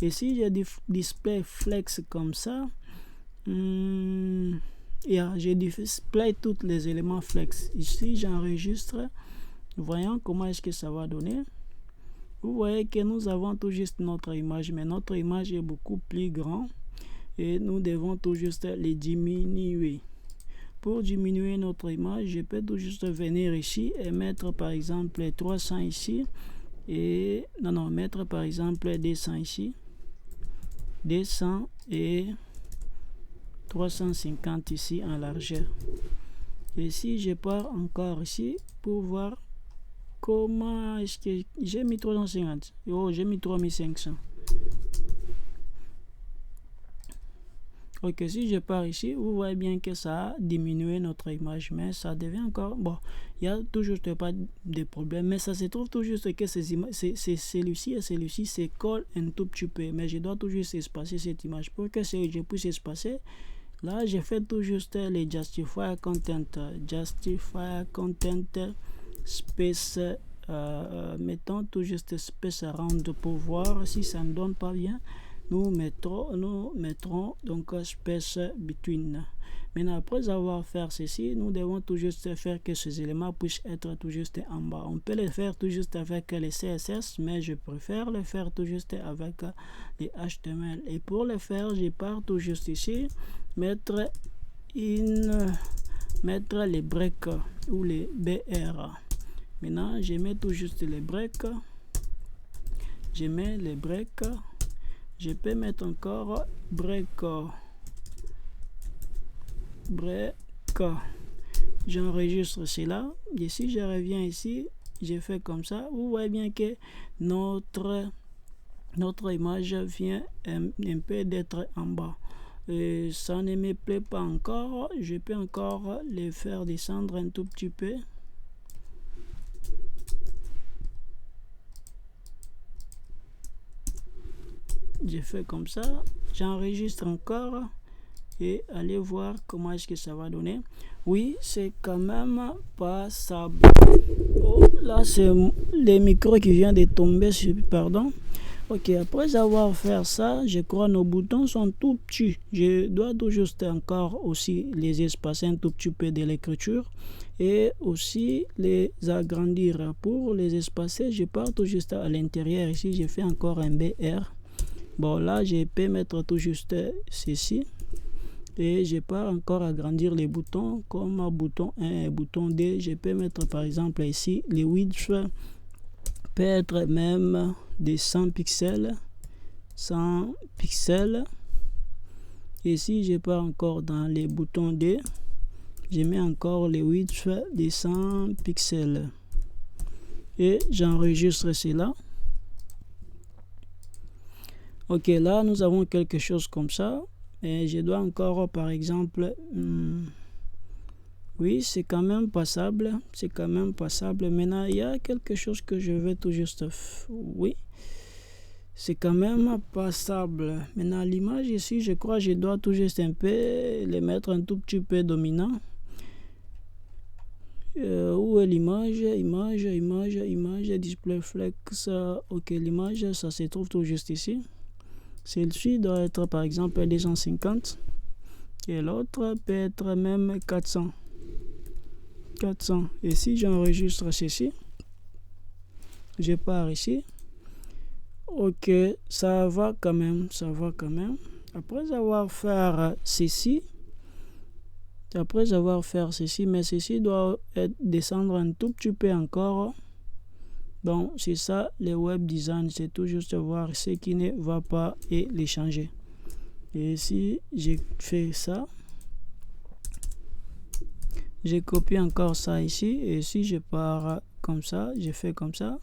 Et si je display flex comme ça, je display tous les éléments flex. Ici, j'enregistre. Voyons comment est-ce que ça va donner. Vous voyez que nous avons tout juste notre image, mais notre image est beaucoup plus grande et nous devons tout juste les diminuer. Pour diminuer notre image, je peux tout juste venir ici et mettre par exemple 300 ici et mettre par exemple 200 ici, 200 et 350 ici en largeur. Et si je pars encore ici pour voir comment est-ce que j'ai mis 350, j'ai mis 3500. Ok, si je pars ici, vous voyez bien que ça a diminué notre image, mais ça devient encore... Bon, il n'y a toujours pas de problème, mais ça se trouve tout juste que celui-ci et celui-ci se collent un tout petit peu, mais je dois tout juste espacer cette image. Pour que je puisse espacer, là, je fais tout juste les Justify Content space, mettons tout juste space around pour voir si ça ne donne pas bien. Nous mettrons donc space between. Maintenant, après avoir fait ceci, nous devons tout juste faire que ces éléments puissent être tout juste en bas. On peut les faire tout juste avec les CSS, mais je préfère les faire tout juste avec les HTML. Et pour le faire, je pars tout juste ici, mettre les breaks ou les BR. Maintenant, je mets tout juste les breaks. Je mets les breaks. Je peux mettre encore break. J'enregistre cela. Et si je reviens ici, je fais comme ça. Vous voyez bien que notre image vient un peu d'être en bas. Et ça ne me plaît pas encore. Je peux encore les faire descendre un tout petit peu. Je fais comme ça, j'enregistre encore et allez voir comment est-ce que ça va donner. Oui, c'est quand même passable. Oh, là c'est le micro qui vient de tomber, pardon. Ok, après avoir fait ça, je crois que nos boutons sont tout petits. Je dois tout juste encore aussi les espacer un tout petit peu de l'écriture et aussi les agrandir. Pour les espacer, je pars tout juste à l'intérieur. Ici, je fais encore un BR. Bon, là, je peux mettre tout juste ceci. Et je peux encore agrandir les boutons comme bouton 1 et bouton 2. Je peux mettre par exemple ici les widths peut être même de 100 pixels. 100 pixels. Et si je pars encore dans les boutons 2, je mets encore les widths de 100 pixels. Et j'enregistre cela. Ok, là nous avons quelque chose comme ça. Et je dois encore par exemple... oui, c'est quand même passable. C'est quand même passable. Maintenant, il y a quelque chose que je vais tout juste... Oui, c'est quand même passable. Maintenant, l'image ici, je crois que je dois tout juste un peu les mettre un tout petit peu dominant. Où est l'image? Image, display flex. Ok, l'image, ça se trouve tout juste ici. Celle-ci doit être par exemple 250 et l'autre peut être même 400. Et si j'enregistre ceci, je pars ici. Ok, ça va quand même. Après avoir fait ceci, mais ceci doit descendre un tout petit peu encore. Donc, c'est ça, le web design, c'est tout juste voir ce qui ne va pas et les changer. Et si je fais ça, je copie encore ça ici, et si je pars comme ça, je fais comme ça.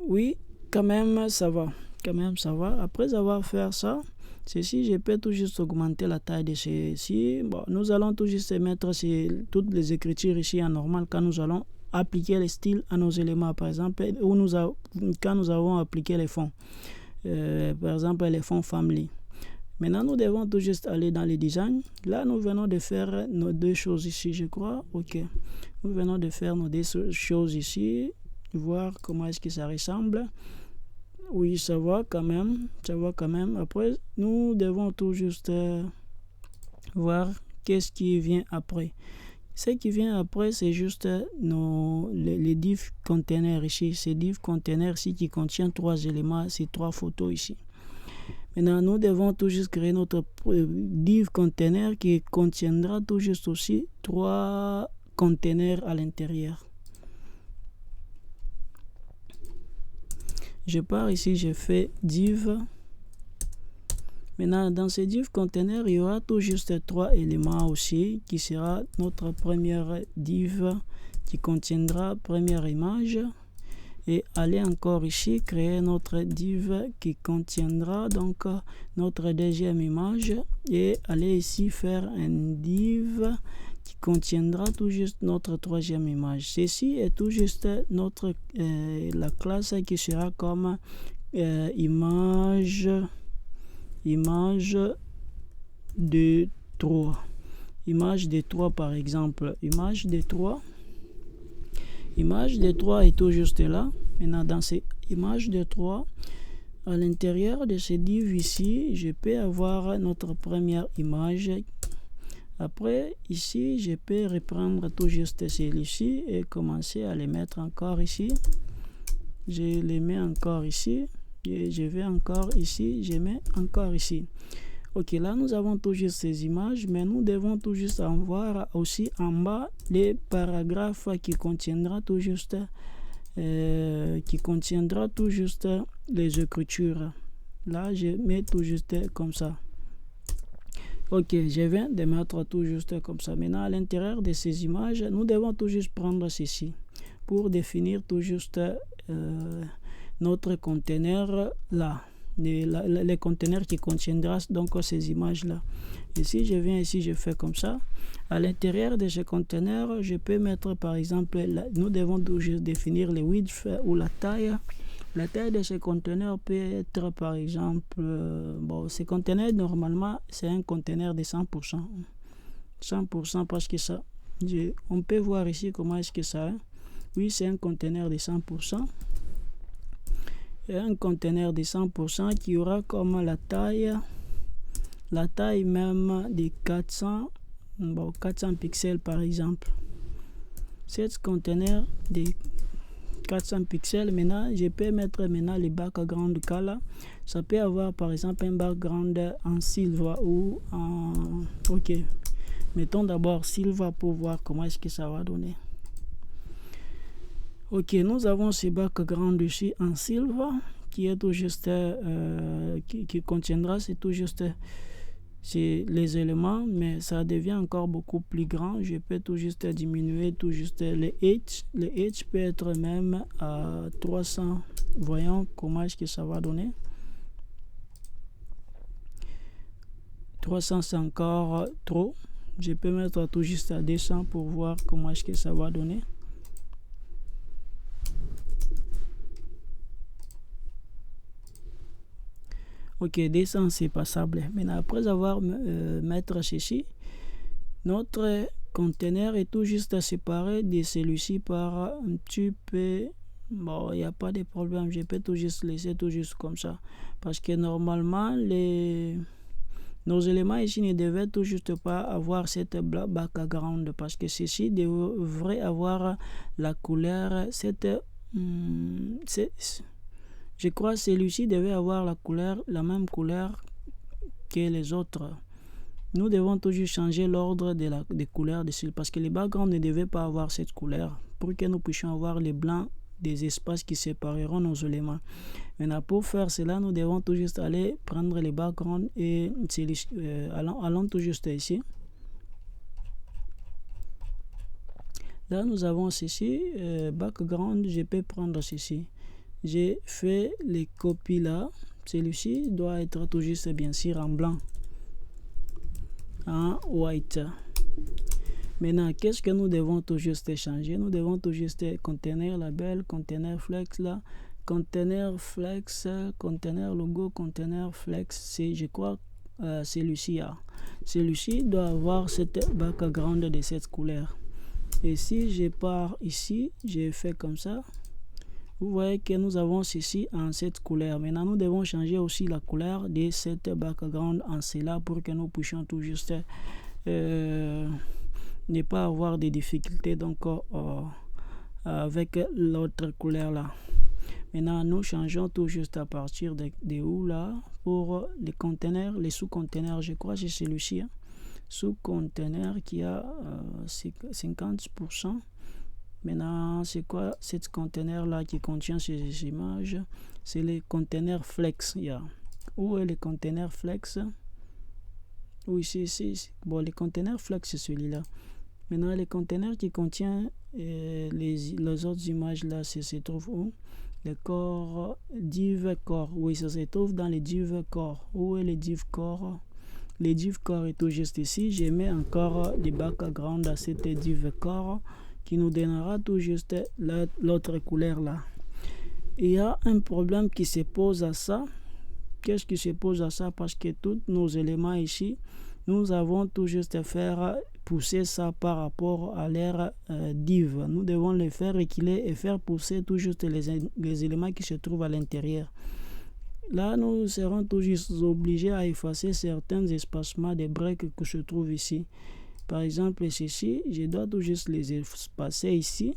Oui, quand même, ça va. Après avoir fait ça, ceci, je peux tout juste augmenter la taille de ceci. Bon, nous allons tout juste mettre toutes les écritures ici en normal quand nous allons appliquer les styles à nos éléments, par exemple, quand nous avons appliqué les fonds, par exemple les fonds family. Maintenant, nous devons tout juste aller dans les designs. Là, nous venons de faire nos deux choses ici, je crois. Ok, nous venons de faire nos deux choses ici, voir comment est-ce que ça ressemble. Oui, ça va quand même. Après, nous devons tout juste voir qu'est-ce qui vient après. Ce qui vient après, c'est juste les div containers ici. Ces div containers ici qui contient 3 éléments, ces 3 photos ici. Maintenant, nous devons tout juste créer notre div container qui contiendra tout juste aussi 3 containers à l'intérieur. Je pars ici, je fais div. Maintenant, dans ce div container, il y aura tout juste 3 éléments aussi, qui sera notre première div qui contiendra première image. Et aller encore ici, créer notre div qui contiendra donc notre deuxième image. Et aller ici faire un div qui contiendra tout juste notre troisième image. Ceci est tout juste la classe qui sera comme image de 3. Image de 3 par exemple. Image de 3 est tout juste là. Maintenant, dans ces images de 3, à l'intérieur de ce div ici, je peux avoir notre première image. Après, ici, je peux reprendre tout juste celui-ci et commencer à les mettre encore ici. Je les mets encore ici. Et je vais encore ici. Je mets encore ici. Ok, là, nous avons tout juste ces images, mais nous devons tout juste en voir aussi en bas les paragraphes qui contiendra tout juste les écritures. Là, je mets tout juste comme ça. Ok, je viens de mettre tout juste comme ça. Maintenant, à l'intérieur de ces images, nous devons tout juste prendre ceci pour définir tout juste notre conteneur là. Les conteneurs qui contiendront donc ces images là. Et si je viens ici, je fais comme ça. À l'intérieur de ce conteneur, je peux mettre par exemple, nous devons toujours définir le width ou la taille. La taille de ce conteneur peut être par exemple, ce conteneur normalement c'est un conteneur de 100%. 100% parce que ça, on peut voir ici comment est-ce que ça est. Oui, c'est un conteneur de 100%. Et un conteneur de 100% qui aura comme la taille même de 400 pixels par exemple. Cet conteneur de 400 pixels, maintenant je peux mettre maintenant le background color. Ça peut avoir par exemple un background en silver ou en ok, mettons d'abord silver pour voir comment est-ce que ça va donner. Ok, nous avons ce background ici en silver qui est tout juste qui contiendra, c'est tout juste les éléments, mais ça devient encore beaucoup plus grand. Je peux tout juste diminuer tout juste les H. Le H peut être même à 300. Voyons comment est-ce que ça va donner. 300 c'est encore trop. Je peux mettre tout juste à 200 pour voir comment est-ce que ça va donner. Ok, 200 c'est passable. Maintenant, après avoir mettre ceci, notre conteneur est tout juste séparé de celui-ci par un petit peu. Bon, il n'y a pas de problème, je peux tout juste laisser tout juste comme ça. Parce que normalement, nos éléments ici ne devaient tout juste pas avoir cette background. Parce que ceci devrait avoir la couleur, je crois que celui-ci devait avoir la même couleur que les autres. Nous devons toujours changer l'ordre des couleurs de celui parce que les backgrounds ne devaient pas avoir cette couleur pour que nous puissions avoir les blancs des espaces qui sépareront nos éléments. Maintenant, pour faire cela, nous devons tout juste aller prendre les backgrounds et allons tout juste ici. Là, nous avons ceci, background, je peux prendre ceci. J'ai fait les copies là. Celui-ci doit être tout juste bien sûr en blanc, en white. Maintenant, qu'est-ce que nous devons tout juste changer? Nous devons tout juste conteneur label, conteneur flex là, conteneur flex, conteneur logo, conteneur flex. C'est, je crois, celui-ci. Celui-ci doit avoir cette background de cette couleur. Et si je pars ici, je fais comme ça. Vous voyez que nous avons ceci en cette couleur. Maintenant, nous devons changer aussi la couleur de cette background en cela pour que nous puissions tout juste ne pas avoir de difficultés donc avec l'autre couleur là. Maintenant, nous changeons tout juste à partir de où là pour les conteneurs, les sous-conteneurs. Je crois que c'est celui-ci. Sous-conteneur qui a 50%. Maintenant, c'est quoi cette conteneur là qui contient ces images? C'est les conteneurs flex. Où est le conteneur flex? Oui, bon, les conteneurs flex, c'est celui-là. Maintenant, les conteneurs qui contient les autres images là, ça se trouve où? Le corps, div core. Oui, ça se trouve dans les div core. Où est les div core? Les div core est tout juste ici. Je mets encore des background à cette div core qui nous donnera tout juste l'autre couleur là. Il y a un problème qui se pose à ça. Qu'est-ce qui se pose à ça? Parce que tous nos éléments ici, nous avons tout juste faire pousser ça par rapport à leur div. Nous devons les faire reculer et faire pousser tout juste les éléments qui se trouvent à l'intérieur. Là, nous serons tout juste obligés à effacer certains espacements des breaks que se trouvent ici. Par exemple, ceci, je dois tout juste les espacer ici.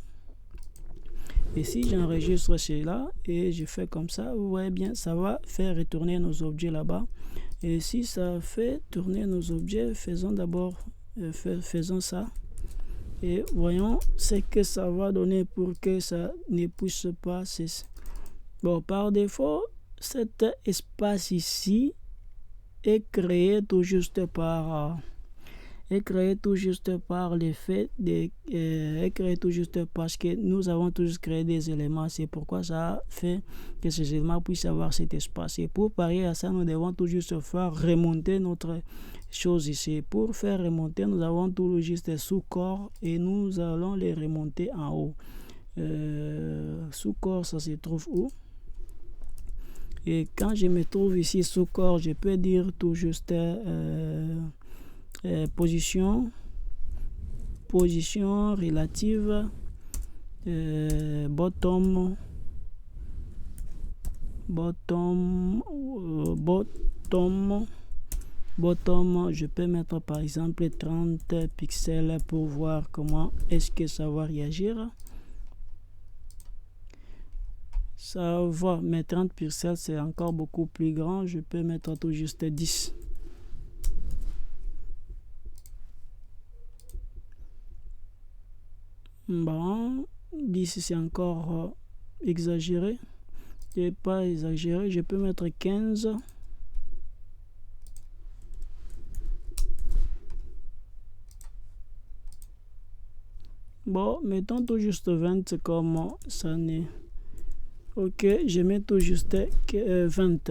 Et si j'enregistre cela et je fais comme ça, vous voyez bien, ça va faire retourner nos objets là-bas. Et si ça fait tourner nos objets, faisons d'abord faisons ça. Et voyons ce que ça va donner pour que ça ne puisse pas cesser. Bon, par défaut, cet espace ici est créé tout juste par l'effet est créé tout juste parce que nous avons tous créé des éléments. C'est pourquoi ça fait que ces éléments puissent avoir cet espace. Et pour parier à ça, nous devons tout juste faire remonter notre chose ici. Pour faire remonter, nous avons tout juste sous-corps et nous allons les remonter en haut. Sous-corps, ça se trouve où? Et quand je me trouve ici sous-corps, je peux dire tout juste position relative, bottom, je peux mettre par exemple 30 pixels pour voir comment est-ce que ça va réagir. Ça va, mais 30 pixels c'est encore beaucoup plus grand, je peux mettre tout juste 10. Bon, 10 c'est encore exagéré. C'est pas exagéré, je peux mettre 15. Bon, mettons tout juste 20 comme ça n'est. Ok, je mets tout juste 20.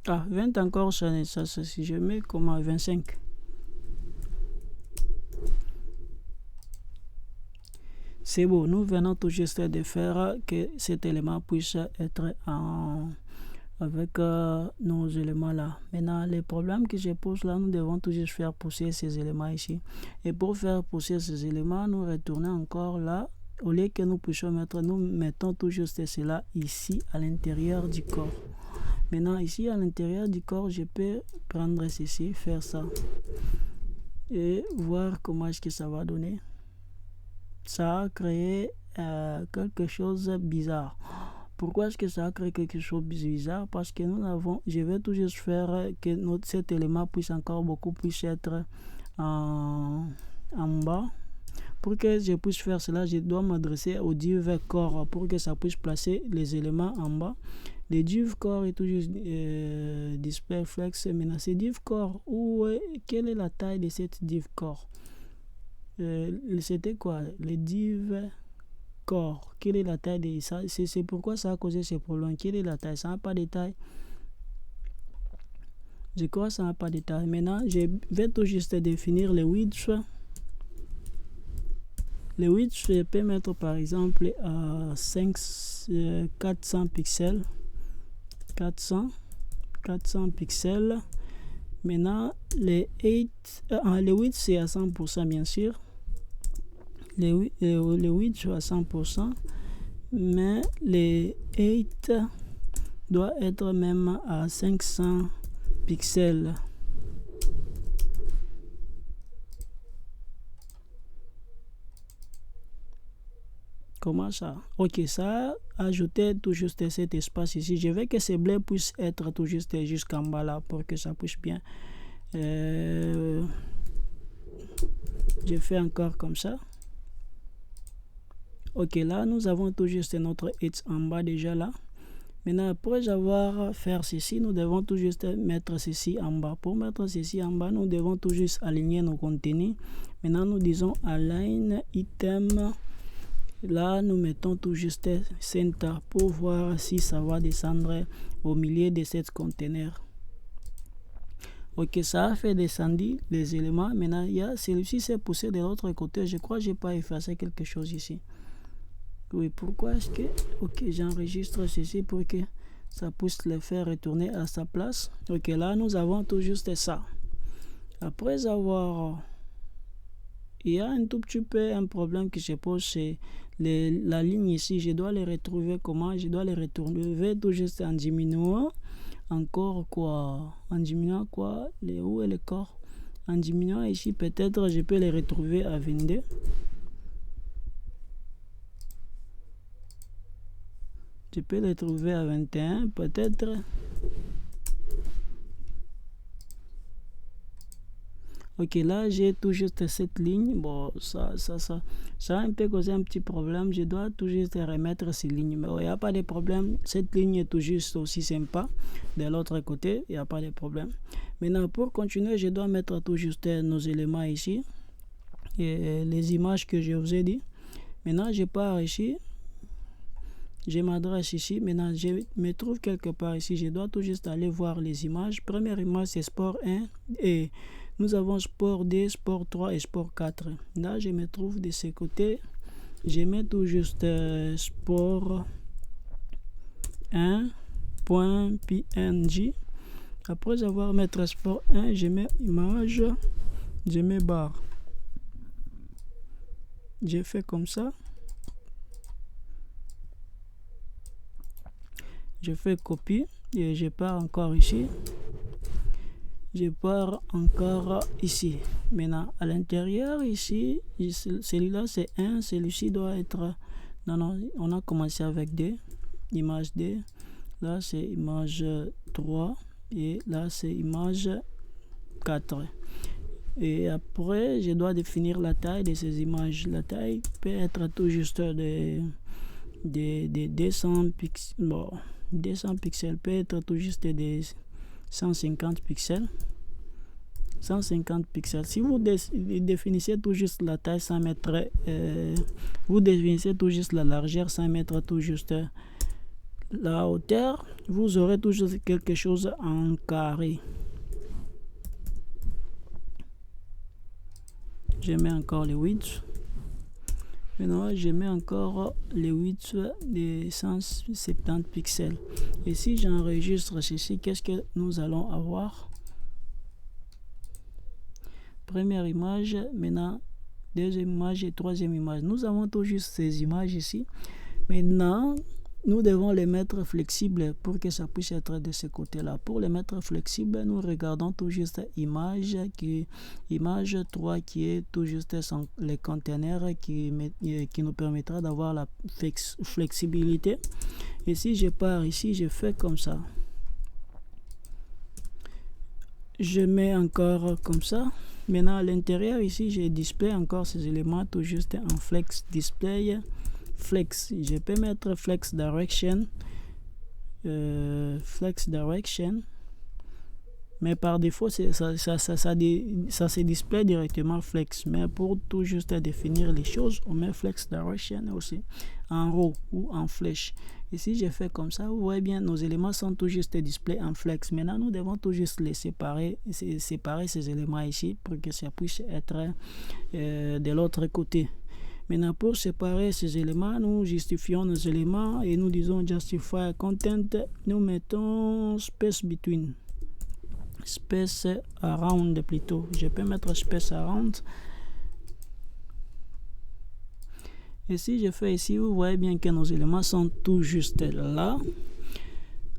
Ah, 20 encore, ça n'est ça, si je mets comme 25. C'est beau, nous venons tout juste de faire que cet élément puisse être avec nos éléments là. Maintenant, les problèmes que je pose là, nous devons toujours faire pousser ces éléments ici. Et pour faire pousser ces éléments, nous retournons encore là. Au lieu que nous puissions mettre, nous mettons toujours cela ici à l'intérieur du corps. Maintenant, ici à l'intérieur du corps, je peux prendre ceci, faire ça. Et voir comment est-ce que ça va donner. Ça a créé quelque chose de bizarre. Pourquoi est-ce que ça a créé quelque chose de bizarre? Parce que je vais toujours faire que cet élément puisse encore beaucoup plus être en bas. Pour que je puisse faire cela, je dois m'adresser au div corps pour que ça puisse placer les éléments en bas. Le div corps est toujours display flex. Maintenant, ce div corps, quelle est la taille de cette div corps? C'était quoi? Le div corps, quelle est la taille de ça? C'est pourquoi ça a causé ce problème. Quelle est la taille? Ça n'a pas de taille. Je crois que ça n'a pas de taille. Maintenant, je vais tout juste définir le width. Le width, je peux mettre par exemple à 400 pixels. 400 pixels. Maintenant, le width c'est à 100% bien sûr. Le width à 100%, mais le 8 doit être même à 500 pixels. Comment ça? Ok, ça a ajouté tout juste cet espace ici. Je veux que ces blés puissent être tout juste jusqu'en bas là pour que ça puisse bien. Je fais encore comme ça. Ok, là nous avons tout juste notre hit en bas déjà là. Maintenant, après avoir fait ceci, nous devons tout juste mettre ceci en bas. Pour mettre ceci en bas, nous devons tout juste aligner nos contenus. Maintenant, nous disons align item. Là, nous mettons tout juste center pour voir si ça va descendre au milieu de cette conteneur. Ok, ça a fait descendre les éléments. Maintenant, il y a celui-ci s'est poussé de l'autre côté. Je crois que je n'ai pas effacé quelque chose ici. Oui, pourquoi est-ce que... Ok, j'enregistre ceci pour que ça puisse le faire retourner à sa place. Ok, là, nous avons tout juste ça. Après avoir... Il y a un tout petit peu un problème que je pose, c'est la ligne ici. Je dois les retrouver comment? Je dois les retrouver tout juste en diminuant. Encore quoi? En diminuant quoi? Où est le corps? En diminuant ici, peut-être je peux les retrouver à 22. Je peux les trouver à 21, peut-être. Ok, là j'ai tout juste cette ligne. Bon, ça a un peu causé un petit problème. Je dois tout juste remettre ces lignes. Mais il n'y a pas de problème. Cette ligne est tout juste aussi sympa. De l'autre côté, il n'y a pas de problème. Maintenant, pour continuer, je dois mettre tout juste nos éléments ici. Et les images que je vous ai dit. Maintenant, je pars ici. Je m'adresse ici. Maintenant, je me trouve quelque part ici. Je dois tout juste aller voir les images. Première image, c'est Sport 1. Et nous avons Sport 2, Sport 3 et Sport 4. Là, je me trouve de ce côté. Je mets tout juste Sport 1.png. Après avoir mis Sport 1, je mets image. Je mets barre. Je fais comme ça. Je fais copie et je pars encore ici. Je pars encore ici. Maintenant, à l'intérieur ici, celui-là c'est 1, celui-ci doit être... Non, on a commencé avec 2, image 2. Là c'est image 3 et là c'est image 4. Et après, je dois définir la taille de ces images. La taille peut être tout juste de 200 pixels. Bon, 200 pixels peut être tout juste de 150 pixels. 150 pixels. Si vous définissez tout juste la taille sans mettre... vous définissez tout juste la largeur sans mettre tout juste la hauteur, vous aurez toujours quelque chose en carré. Je mets encore le width. Maintenant, je mets encore les widths de 170 pixels. Et si j'enregistre ceci, qu'est-ce que nous allons avoir? Première image, maintenant deuxième image et troisième image. Nous avons tout juste ces images ici. Maintenant, nous devons les mettre flexibles pour que ça puisse être de ce côté-là. Pour les mettre flexibles, nous regardons tout juste image 3 qui est tout juste les conteneurs qui nous permettra d'avoir la flexibilité. Et si je pars ici, je fais comme ça. Je mets encore comme ça. Maintenant, à l'intérieur, ici, j'ai display encore ces éléments tout juste en flex display. Flex, je peux mettre flex direction, mais par défaut ça se display directement flex, mais pour tout juste définir les choses, on met flex direction aussi en row ou en flèche. Et si je fais comme ça, vous voyez bien, nos éléments sont tout juste display en flex. Maintenant, nous devons tout juste les séparer ces éléments ici pour que ça puisse être de l'autre côté. Maintenant, pour séparer ces éléments, nous justifions nos éléments et nous disons justify content. Nous mettons space between, space around plutôt. Je peux mettre space around. Et si je fais ici, vous voyez bien que nos éléments sont tout juste là.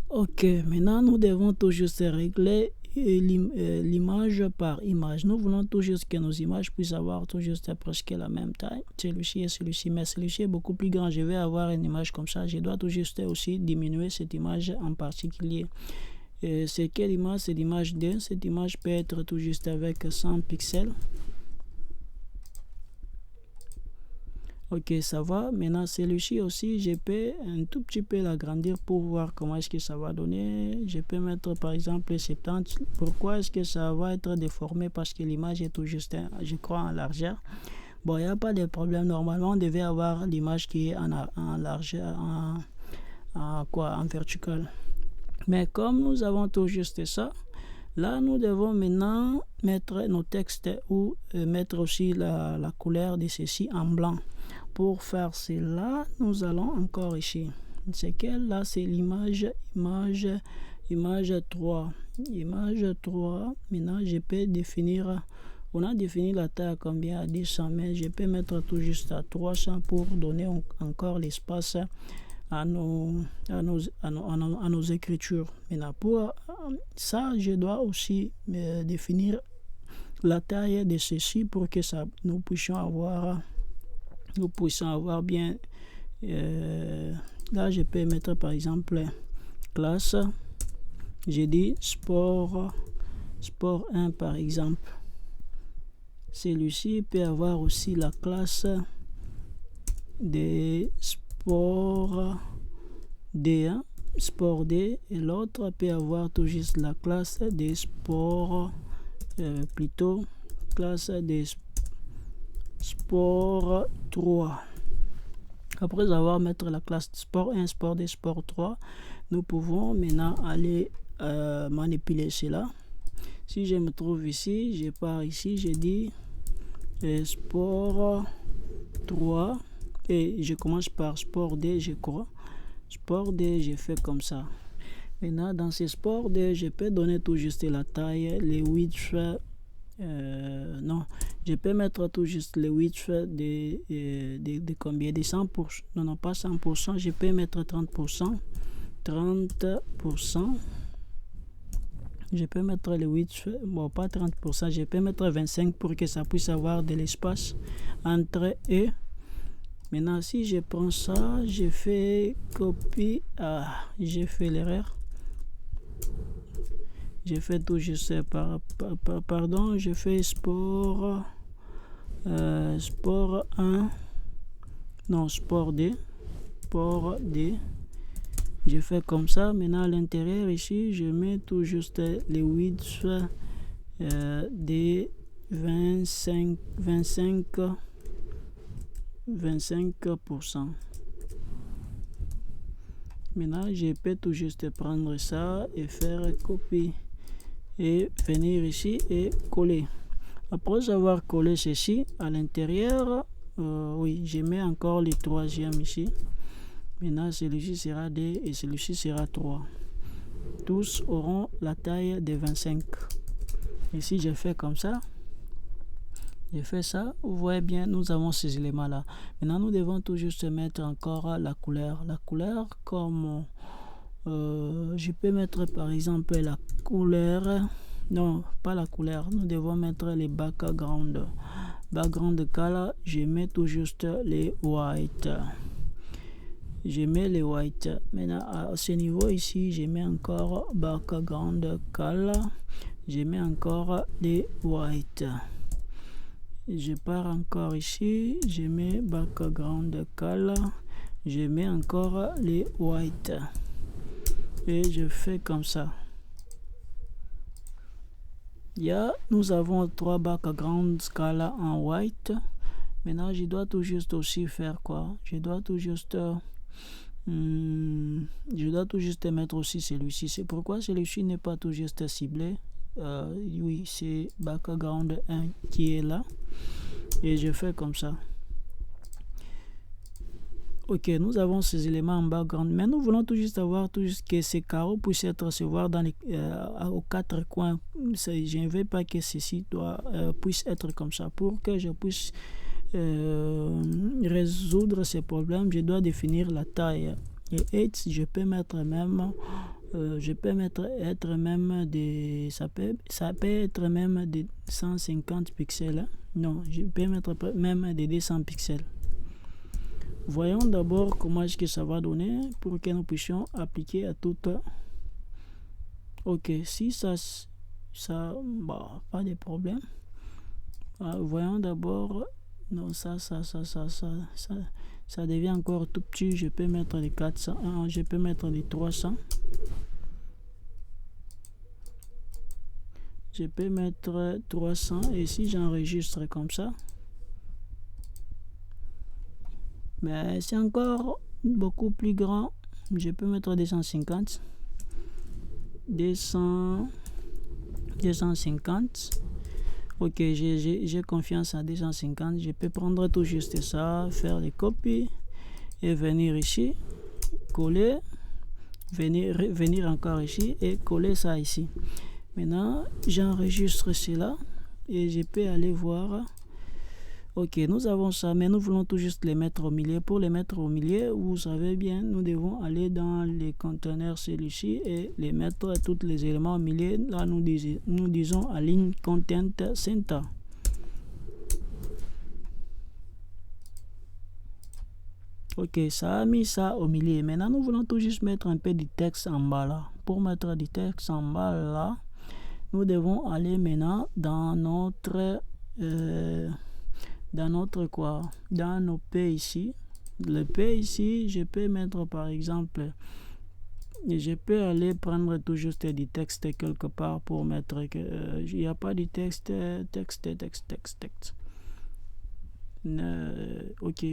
Ok, maintenant nous devons tout juste régler l'image par image. Nous voulons tout juste que nos images puissent avoir tout juste presque la même taille. Celui-ci et celui-ci, mais celui-ci est beaucoup plus grand. Je vais avoir une image comme ça. Je dois tout juste aussi diminuer cette image en particulier. C'est quelle image? C'est l'image 2. Cette image peut être tout juste avec 100 pixels. Ok, ça va. Maintenant, celui-ci aussi, je peux un tout petit peu l'agrandir pour voir comment est-ce que ça va donner. Je peux mettre par exemple 70. Pourquoi est-ce que ça va être déformé? Parce que l'image est tout juste, je crois, en largeur. Bon, il n'y a pas de problème. Normalement, on devait avoir l'image qui est en largeur, en vertical. Mais comme nous avons tout juste ça, là, nous devons maintenant mettre nos textes ou mettre aussi la couleur de ceci en blanc. Pour faire cela, nous allons encore ici. C'est quelle? Là, c'est l'image 3. Image 3. Maintenant, je peux définir. On a défini la taille à combien? À 200, mais je peux mettre tout juste à 300 pour donner encore l'espace à nos écritures. Maintenant, pour ça, je dois aussi définir la taille de ceci pour que nous puissions avoir bien. Là, je peux mettre par exemple classe. J'ai dit sport 1 par exemple. Celui-ci peut avoir aussi la classe de sport D1, sport D, et l'autre peut avoir tout juste la classe de sport, plutôt classe de sport 3. Après avoir mettre la classe sport 1, sport 2, sport 3, nous pouvons maintenant aller manipuler cela. Si je me trouve ici, je pars ici, je dis sport 3 et je commence par sport 2, je crois. Sport 2, je fais comme ça. Maintenant, dans ce sport 2, je peux donner tout juste la taille, les widths. Non, je peux mettre tout juste les widths de combien? De 100%. Non, pas 100%. Je peux mettre 30%. 30%. Je peux mettre les widths, bon, pas 30%. Je peux mettre 25% pour que ça puisse avoir de l'espace entre eux. Maintenant, si je prends ça, je fais copie. J'ai fait l'erreur. J'ai fait tout juste pardon, je fais sport 1, non, sport D, je fais comme ça. Maintenant à l'intérieur ici, je mets tout juste les widths des 25%. Maintenant, je peux tout juste prendre ça et faire copier et venir ici et coller. Après avoir collé ceci à l'intérieur, oui, je mets encore le troisième ici. Maintenant, celui-ci sera 2 et celui-ci sera 3. Tous auront la taille de 25. Et si je fais comme ça, je fais ça, vous voyez bien, nous avons ces éléments-là. Maintenant, nous devons tout juste mettre encore la couleur. La couleur, comme je peux mettre par exemple la couleur, non, pas la couleur, nous devons mettre les background. Background color, je mets tout juste les white. Je mets les white. Maintenant, à ce niveau ici, je mets encore background color. Je mets encore les white. Je pars encore ici, je mets background color, je mets encore les white et je fais comme ça. Nous avons 3 background color en white. Maintenant, je dois tout juste aussi faire quoi? Je dois tout juste mettre aussi celui-ci. C'est pourquoi celui-ci n'est pas tout juste ciblé. Oui, c'est background 1 qui est là et je fais comme ça. Ok, nous avons ces éléments en background, mais nous voulons tout juste avoir tout juste que ces carreaux puissent être se voir dans les, aux 4 coins. Je ne veux pas que ceci puisse être comme ça. Pour que je puisse résoudre ces problèmes, je dois définir la taille. Et 8, je peux mettre même ça peut être même de 150 pixels. Non, je peux mettre même de 200 pixels. Voyons d'abord comment est-ce que ça va donner pour que nous puissions appliquer à toutes. Ok, si ça bah, pas de problème. Voyons d'abord. Non, ça devient encore tout petit. Je peux mettre les 400, je peux mettre les 300. Je peux mettre 300 et si j'enregistre comme ça, mais c'est encore beaucoup plus grand. Je peux mettre 250. 250. Ok, j'ai confiance à 250. Je peux prendre tout juste ça, faire les copies et venir ici, coller, venir encore ici et coller ça ici. Maintenant, j'enregistre cela et je peux aller voir. Ok, nous avons ça, mais nous voulons tout juste les mettre au milieu. Pour les mettre au milieu, vous savez bien, nous devons aller dans les conteneurs celui-ci et les mettre tous les éléments au milieu. Là, nous disons align content center. Ok, ça a mis ça au milieu. Maintenant, nous voulons tout juste mettre un peu de texte en bas là. Pour mettre du texte en bas là, nous devons aller maintenant dans notre dans nos P ici. Le P ici, je peux mettre par exemple, je peux aller prendre tout juste du texte quelque part pour mettre que il n'y a pas de texte. Ok,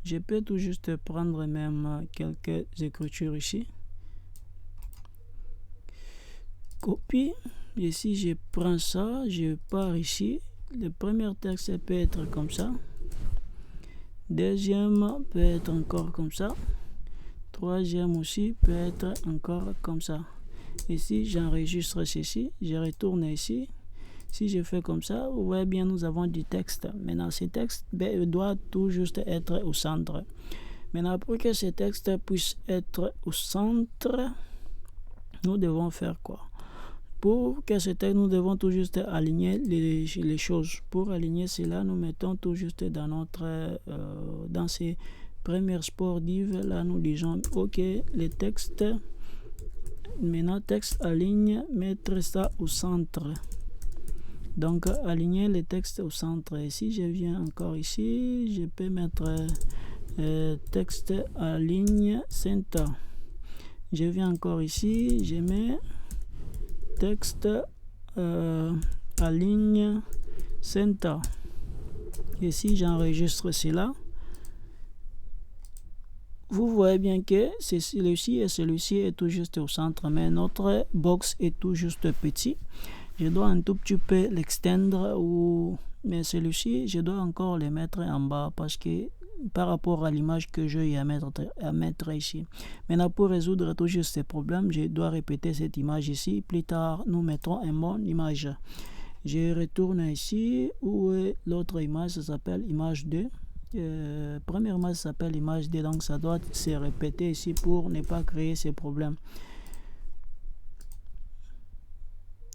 je peux tout juste prendre même quelques écritures ici, copie. Et si je prends ça, je pars ici. Le premier texte peut être comme ça. Deuxième peut être encore comme ça. Troisième aussi peut être encore comme ça. Et si j'enregistre ceci, je retourne ici. Si je fais comme ça, vous voyez bien, nous avons du texte. Maintenant, ce texte doit tout juste être au centre. Maintenant, pour que ce texte puisse être au centre, nous devons faire quoi? Pour que ce texte, nous devons tout juste aligner les choses. Pour aligner cela, nous mettons tout juste dans notre dans ces premières sports div. Là, nous disons ok, les textes. Maintenant, texte aligne, mettre ça au centre. Donc, aligner les textes au centre. Et si je viens encore ici, je peux mettre texte aligne center. Je viens encore ici, je mets texte aligne center. Et si j'enregistre cela, vous voyez bien que celui-ci et celui-ci est tout juste au centre, mais notre box est tout juste petit. Je dois un tout petit peu l'extendre ou mais celui-ci, je dois encore le mettre en bas parce que par rapport à l'image que j'ai à mettre ici. Maintenant, pour résoudre tout juste ces problèmes, je dois répéter cette image ici. Plus tard, nous mettrons une bonne image. Je retourne ici où est l'autre image, ça s'appelle image 2. Première image s'appelle image 2, donc ça doit se répéter ici pour ne pas créer ces problèmes.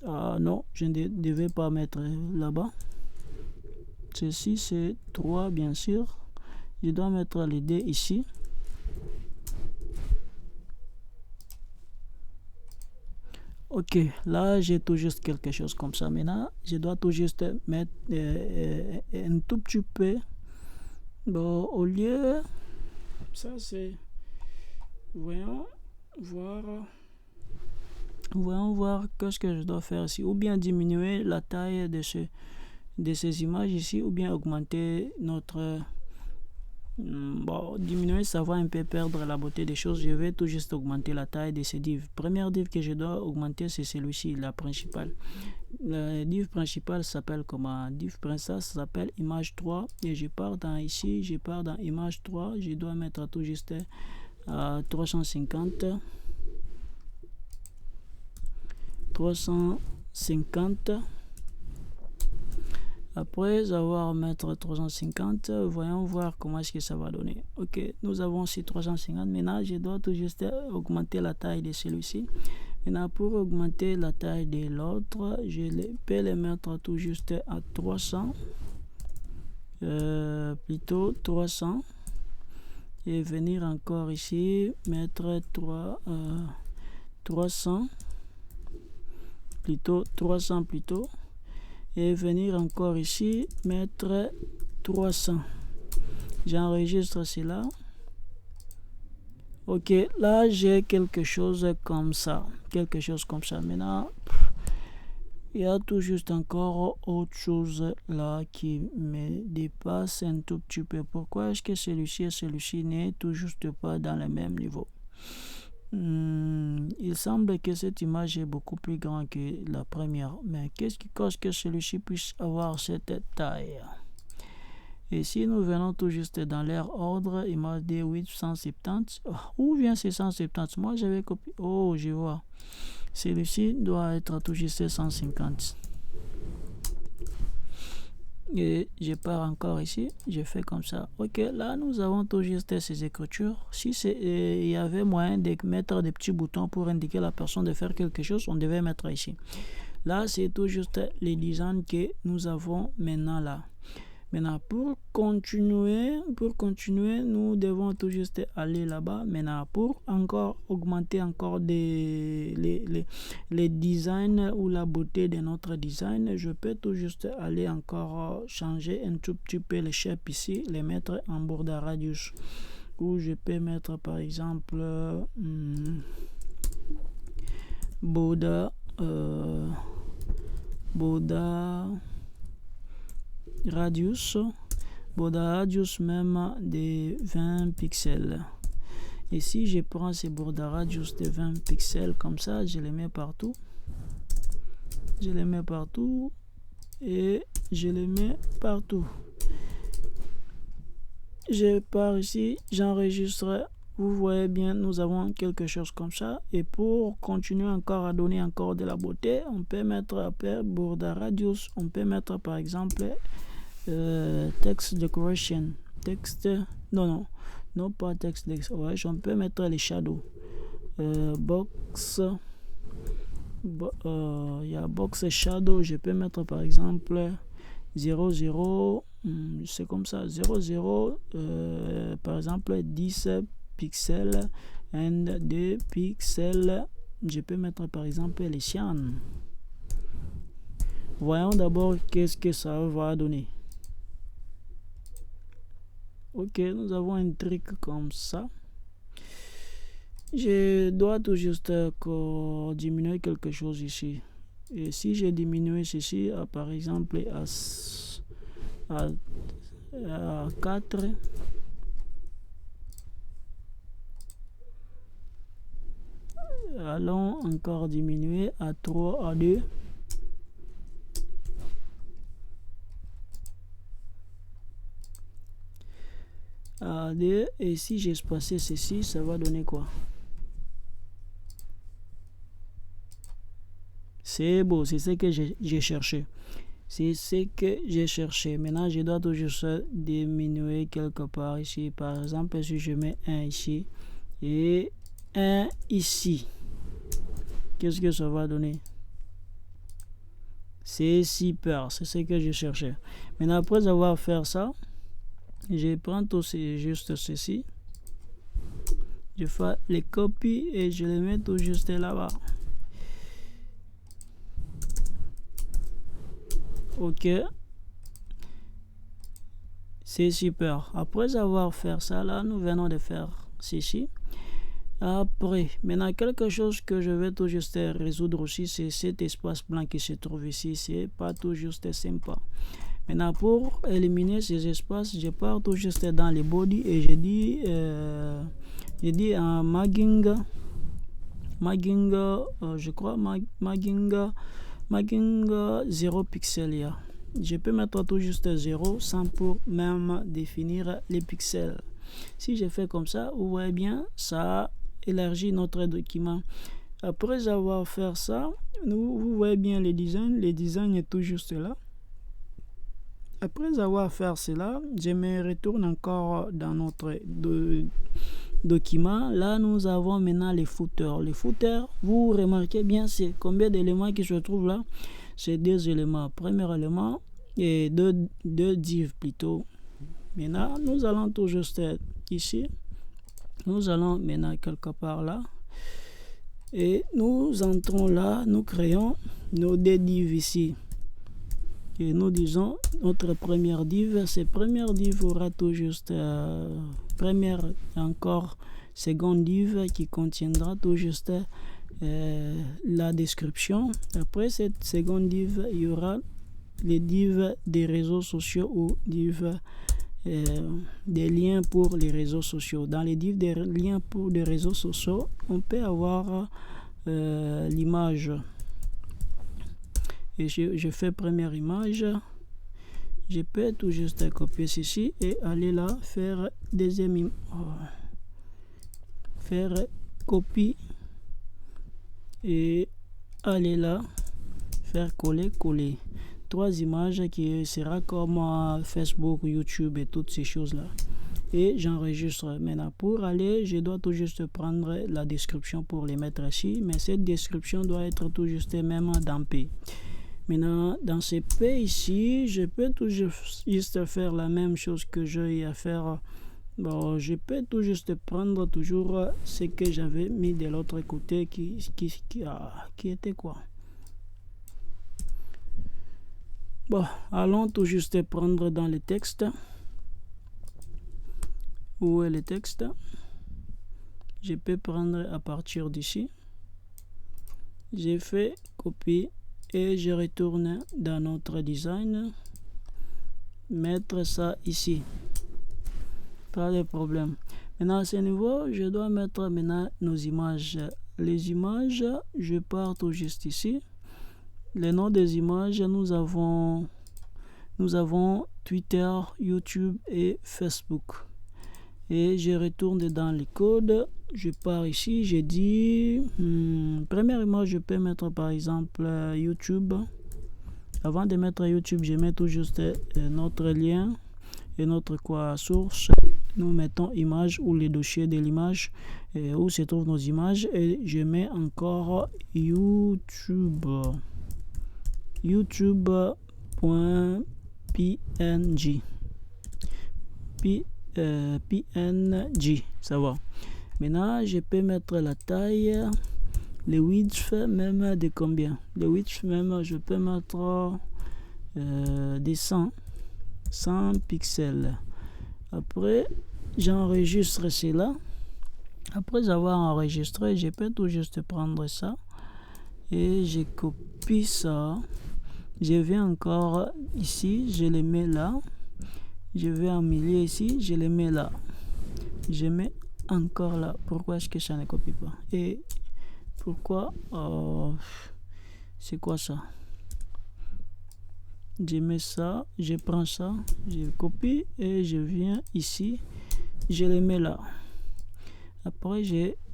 Non, je ne devais pas mettre là-bas. Ceci c'est 3 bien sûr. Je dois mettre les dés ici. Ok, là j'ai tout juste quelque chose comme ça. Maintenant, je dois tout juste mettre un tout petit peu. Bon, au lieu, ça c'est, voyons voir qu'est-ce que je dois faire ici. Ou bien diminuer la taille de ces images ici, ou bien augmenter notre... Bon, diminuer, ça va un peu perdre la beauté des choses. Je vais tout juste augmenter la taille de ces divs. Première div que je dois augmenter, c'est celui-ci, la principale. La div principale s'appelle comment? Div principale s'appelle image 3. Et je pars dans ici, je pars dans image 3. Je dois mettre tout juste à 350. 350. Après avoir mettre 350, voyons voir comment est-ce que ça va donner. Ok, nous avons ici 350. Maintenant, je dois tout juste augmenter la taille de celui-ci. Maintenant, pour augmenter la taille de l'autre, je peux le mettre tout juste à 300. Plutôt 300. Et venir encore ici, mettre 300. Plutôt 300 plutôt. Et venir encore ici, mettre 300. J'enregistre cela. Ok, là j'ai quelque chose comme ça. Maintenant, il y a tout juste encore autre chose là qui me dépasse un tout petit peu. Pourquoi est-ce que celui-ci et celui-ci n'est tout juste pas dans le même niveau? Il semble que cette image est beaucoup plus grande que la première, mais qu'est-ce qui cause que celui-ci puisse avoir cette taille? Et si nous venons tout juste dans leur ordre, image D 870, où vient ces 170? Moi j'avais copié, oh je vois, celui-ci doit être tout juste 150. Et je pars encore ici, je fais comme ça. Ok, là nous avons tout juste ces écritures. Si il y avait moyen de mettre des petits boutons pour indiquer à la personne de faire quelque chose, on devait mettre ici. Là c'est tout juste les designs que nous avons maintenant là. Maintenant pour continuer, nous devons tout juste aller là-bas. Maintenant pour encore augmenter encore les designs ou la beauté de notre design, je peux tout juste aller encore changer un tout petit peu les shapes ici, les mettre en border radius. Ou je peux mettre par exemple border radius même de 20 pixels. Et si je prends ces border radius de 20 pixels comme ça, je les mets partout, et je les mets partout. Je pars ici, j'enregistre. Vous voyez bien, nous avons quelque chose comme ça. Et pour continuer encore à donner encore de la beauté, on peut mettre après border radius, on peut mettre par exemple text decoration, non pas text decoration, on peut mettre les shadows, box, il y a box shadow, je peux mettre par exemple 00, c'est comme ça, 00, par exemple 10 pixels et 2 pixels, je peux mettre par exemple les cyan. Voyons d'abord qu'est-ce que ça va donner. Ok, nous avons un truc comme ça. Je dois tout juste diminuer quelque chose ici. Et si je diminue ceci, par exemple, à 4, allons encore diminuer à 3, à 2. A2, et si j'espace ceci, ça va donner quoi? C'est beau, c'est ce que j'ai cherché. C'est ce que j'ai cherché. Maintenant, je dois toujours diminuer quelque part ici. Par exemple, si je mets 1 ici et 1 ici, qu'est-ce que ça va donner? C'est super, c'est ce que je cherchais. Maintenant, après avoir fait ça, je prends aussi juste ceci. Je fais les copies et je les mets tout juste là-bas. Ok. C'est super. Après avoir fait ça, là, nous venons de faire ceci. Après, maintenant, quelque chose que je vais tout juste résoudre aussi, c'est cet espace blanc qui se trouve ici. C'est pas tout juste sympa. Maintenant, pour éliminer ces espaces, je pars tout juste dans les body et je dis en magging, je crois, magging 0 pixel. Je peux mettre tout juste 0 sans pour même définir les pixels. Si je fais comme ça, vous voyez bien, ça élargit notre document. Après avoir fait ça, vous voyez bien les designs est tout juste là. Après avoir fait cela, je me retourne encore dans notre document. Là, nous avons maintenant les footers. Les footers, vous remarquez bien, c'est combien d'éléments qui se trouvent là? C'est 2 éléments. Premier élément et deux divs plutôt. Maintenant, nous allons tout juste ici. Nous allons maintenant quelque part là. Et nous entrons là, nous créons nos 2 divs ici. Et nous disons notre première div, cette première div aura tout juste première encore seconde div qui contiendra tout juste la description. Après cette seconde div, il y aura les divs des réseaux sociaux ou divs des liens pour les réseaux sociaux. Dans les divs des liens pour les réseaux sociaux, on peut avoir l'image. Et je fais première image. Je peux tout juste copier ceci et aller là, faire deuxième image. Faire copie et aller là, faire coller. 3 images qui sera comme Facebook, YouTube et toutes ces choses là. Et j'enregistre. Maintenant, pour aller, je dois tout juste prendre la description pour les mettre ici. Mais cette description doit être tout juste même dans P. Maintenant, dans ce P ici, je peux tout juste faire la même chose que j'ai à faire. Bon, je peux tout juste prendre toujours ce que j'avais mis de l'autre côté qui était quoi? Bon, allons tout juste prendre dans le texte. Où est le texte? Je peux prendre à partir d'ici. J'ai fait copier et je retourne dans notre design. Mettre ça ici. Pas de problème. Maintenant à ce niveau, je dois mettre maintenant nos images. Les images, je pars tout juste ici. Les noms des images, nous avons Twitter, YouTube et Facebook. Et je retourne dans les codes. Je pars ici, je dis première image, je peux mettre par exemple YouTube. Avant de mettre YouTube, je mets tout juste notre lien et notre source. Nous mettons image ou les dossiers de l'image où se trouvent nos images et je mets encore youtube.png PNG, ça va. Maintenant, je peux mettre la taille, le width même de combien? Le width même, je peux mettre des 100 pixels. Après, j'enregistre cela. Après avoir enregistré, je peux tout juste prendre ça et je copie ça. Je viens encore ici, je le mets là. Je vais en milieu ici, je le mets là. Je mets encore là. Pourquoi est-ce que ça ne copie pas? Et pourquoi c'est quoi ça? Je mets ça, je prends ça, je copie et je viens ici. je les mets là. Après,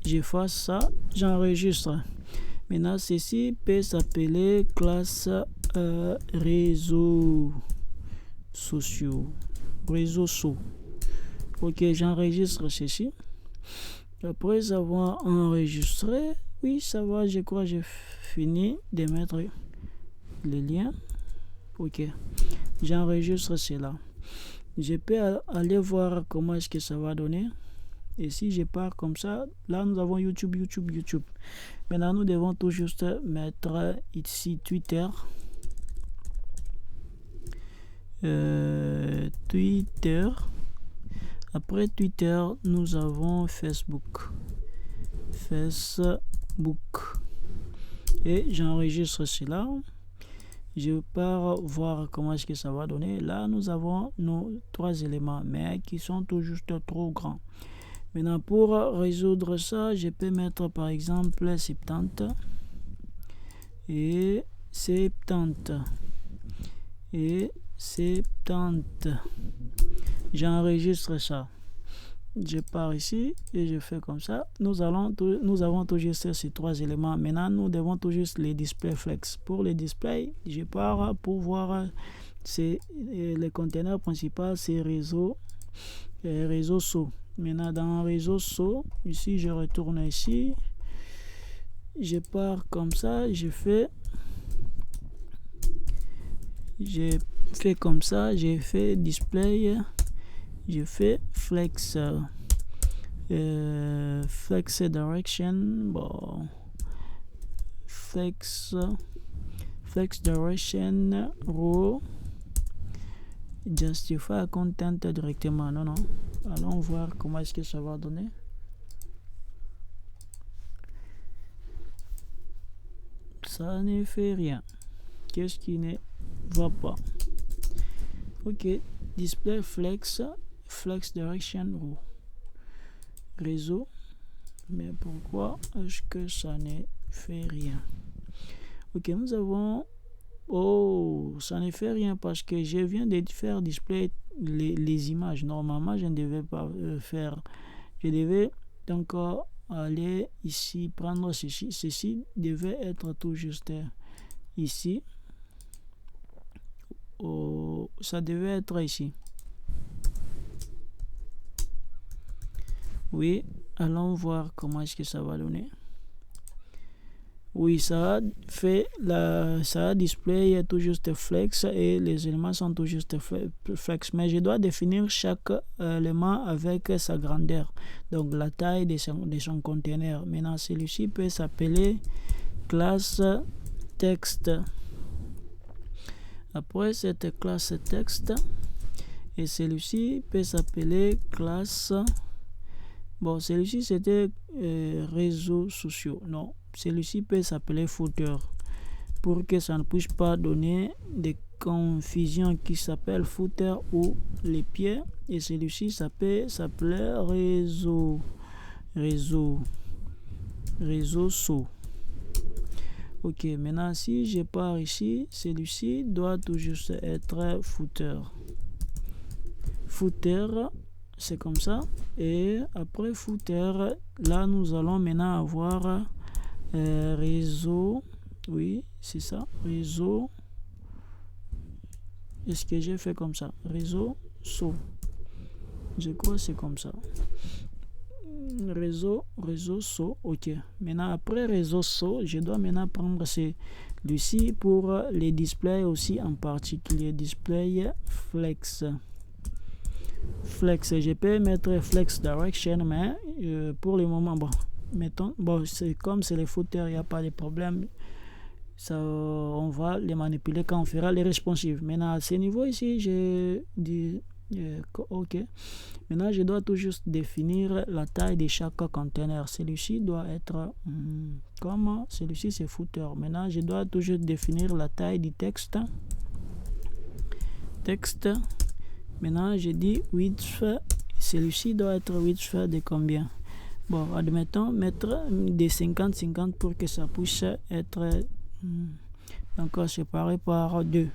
j'efface ça, j'enregistre. Maintenant, ceci peut s'appeler classe réseaux sociaux. Réseaux sociaux. Ok, j'enregistre ceci. Après avoir enregistré, oui, ça va, je crois que j'ai fini de mettre les liens. Ok, j'enregistre cela. Je peux aller voir comment est-ce que ça va donner. Et si je pars comme ça, là nous avons YouTube. Maintenant nous devons tout juste mettre ici Twitter. Après Twitter, nous avons Facebook. Et j'enregistre cela. Je pars voir comment est-ce que ça va donner. Là, nous avons nos 3 éléments, mais qui sont tout juste trop grands. Maintenant, pour résoudre ça, je peux mettre par exemple 70 et 70 et 70. J'enregistre ça. Je pars ici et je fais comme ça. Nous avons tout juste ces 3 éléments. Maintenant, nous devons tout juste les display flex. Pour les displays, je pars pour voir le conteneur principal, c'est réseau SO. Maintenant, dans réseau SO, ici, je retourne ici. Je pars comme ça. Je fais comme ça. J'ai fait display. Je fais flex direction. Bon, flex direction row. Justify content directement. Non. Allons voir comment est-ce que ça va donner. Ça ne fait rien. Qu'est-ce qui ne va pas? Ok, display flex direction row. Réseau. Mais pourquoi est-ce que ça ne fait rien? Ok, nous avons... Oh, ça ne fait rien parce que je viens de faire display les images. Normalement, je ne devais pas faire. Je devais donc aller ici, prendre ceci. Ceci devait être tout juste ici. Oh, ça devait être ici. Oui, allons voir comment est-ce que ça va donner. Oui, ça a display tout juste flex et les éléments sont tout juste flex. Mais je dois définir chaque élément avec sa grandeur. Donc la taille de son conteneur. Maintenant, celui-ci peut s'appeler classe texte. Après cette classe texte, et celui-ci peut s'appeler classe... Bon, celui-ci c'était réseaux sociaux. Non, celui-ci peut s'appeler footer pour que ça ne puisse pas donner des confusions qui s'appellent footer ou les pieds. Et celui-ci ça peut s'appeler réseau so. Ok, maintenant si je pars ici, celui-ci doit tout juste être footer. C'est comme ça. Et après footer, là nous allons maintenant avoir réseau. Oui, c'est ça. Réseau. Est-ce que j'ai fait comme ça? Réseau so. Je crois que c'est comme ça. Réseau so. Ok. Maintenant après réseau so, je dois maintenant prendre celui-ci pour les displays aussi, en particulier display flex. Je peux mettre flex direction, mais pour le moment, c'est comme c'est les footers, il n'y a pas de problème. Ça, on va les manipuler quand on fera les responsives. Maintenant, à ce niveau ici, j'ai dit ok. Maintenant, je dois tout juste définir la taille de chaque conteneur. Celui-ci doit être comme celui-ci, c'est footer. Maintenant, je dois tout juste définir la taille du texte. Maintenant, je dis width. Celui-ci doit être width de combien? Bon, admettons mettre des 50-50 pour que ça puisse être encore séparé par 2.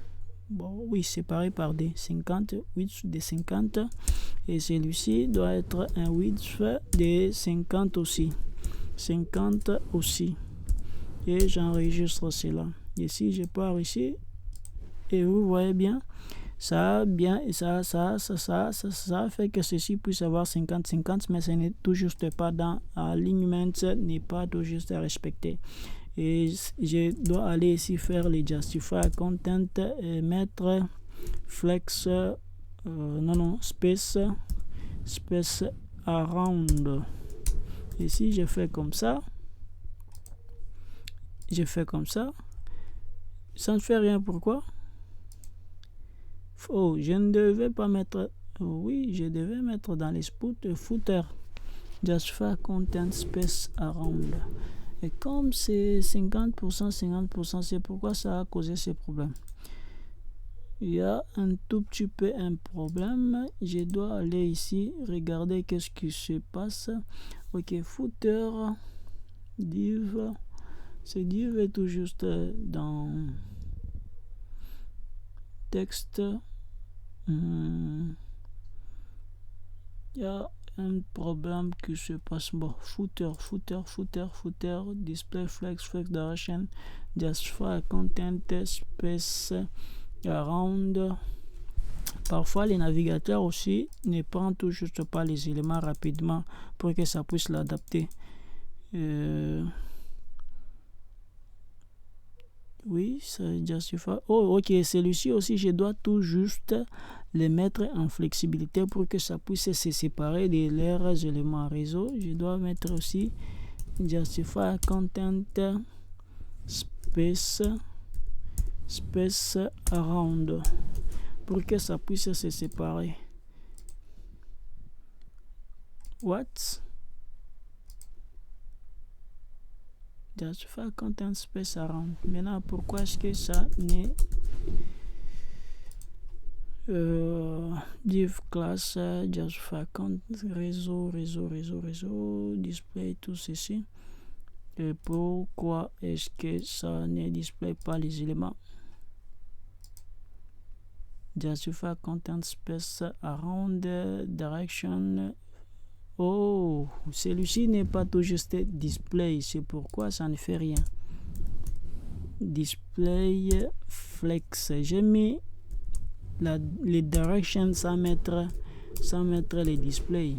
Bon, oui, séparé par 2. 50, width de 50 Et celui-ci doit être un width de 50 aussi. 50 aussi. Et j'enregistre cela. Ici, je pars ici. Et vous voyez bien, ça fait que ceci puisse avoir 50-50, mais ce n'est tout juste pas dans l'alignement, n'est pas tout juste respecté. Et je dois aller ici faire les justify content et mettre flex, space around. Ici, je fais comme ça. Ça ne fait rien. Pourquoi? Oh, je ne devais pas mettre. Oui, je devais mettre dans les footer. Justify content space around. Et comme c'est 50%, 50%, c'est pourquoi ça a causé ces problèmes. Il y a un tout petit peu un problème. Je dois aller ici, regarder qu'est-ce qui se passe. Ok, footer, div. Ce div est tout juste dans texte. Il y a un problème qui se passe. Bon, footer, display flex direction, justify content space around. Parfois les navigateurs aussi ne prennent tout juste pas les éléments rapidement pour que ça puisse l'adapter. Oui, ça justifie. Oh, ok, celui-ci aussi, je dois tout juste les mettre en flexibilité pour que ça puisse se séparer de leurs éléments réseau. Je dois mettre aussi justify content space around pour que ça puisse se séparer. What? Justify content space around. Maintenant, pourquoi est-ce que ça n'est div class justify content réseau, display tout ceci. Et pourquoi est-ce que ça ne display pas les éléments? Justify content space around direction. Oh, celui-ci n'est pas tout juste display, c'est pourquoi ça ne fait rien. Display flex, j'ai mis les directions sans mettre les displays.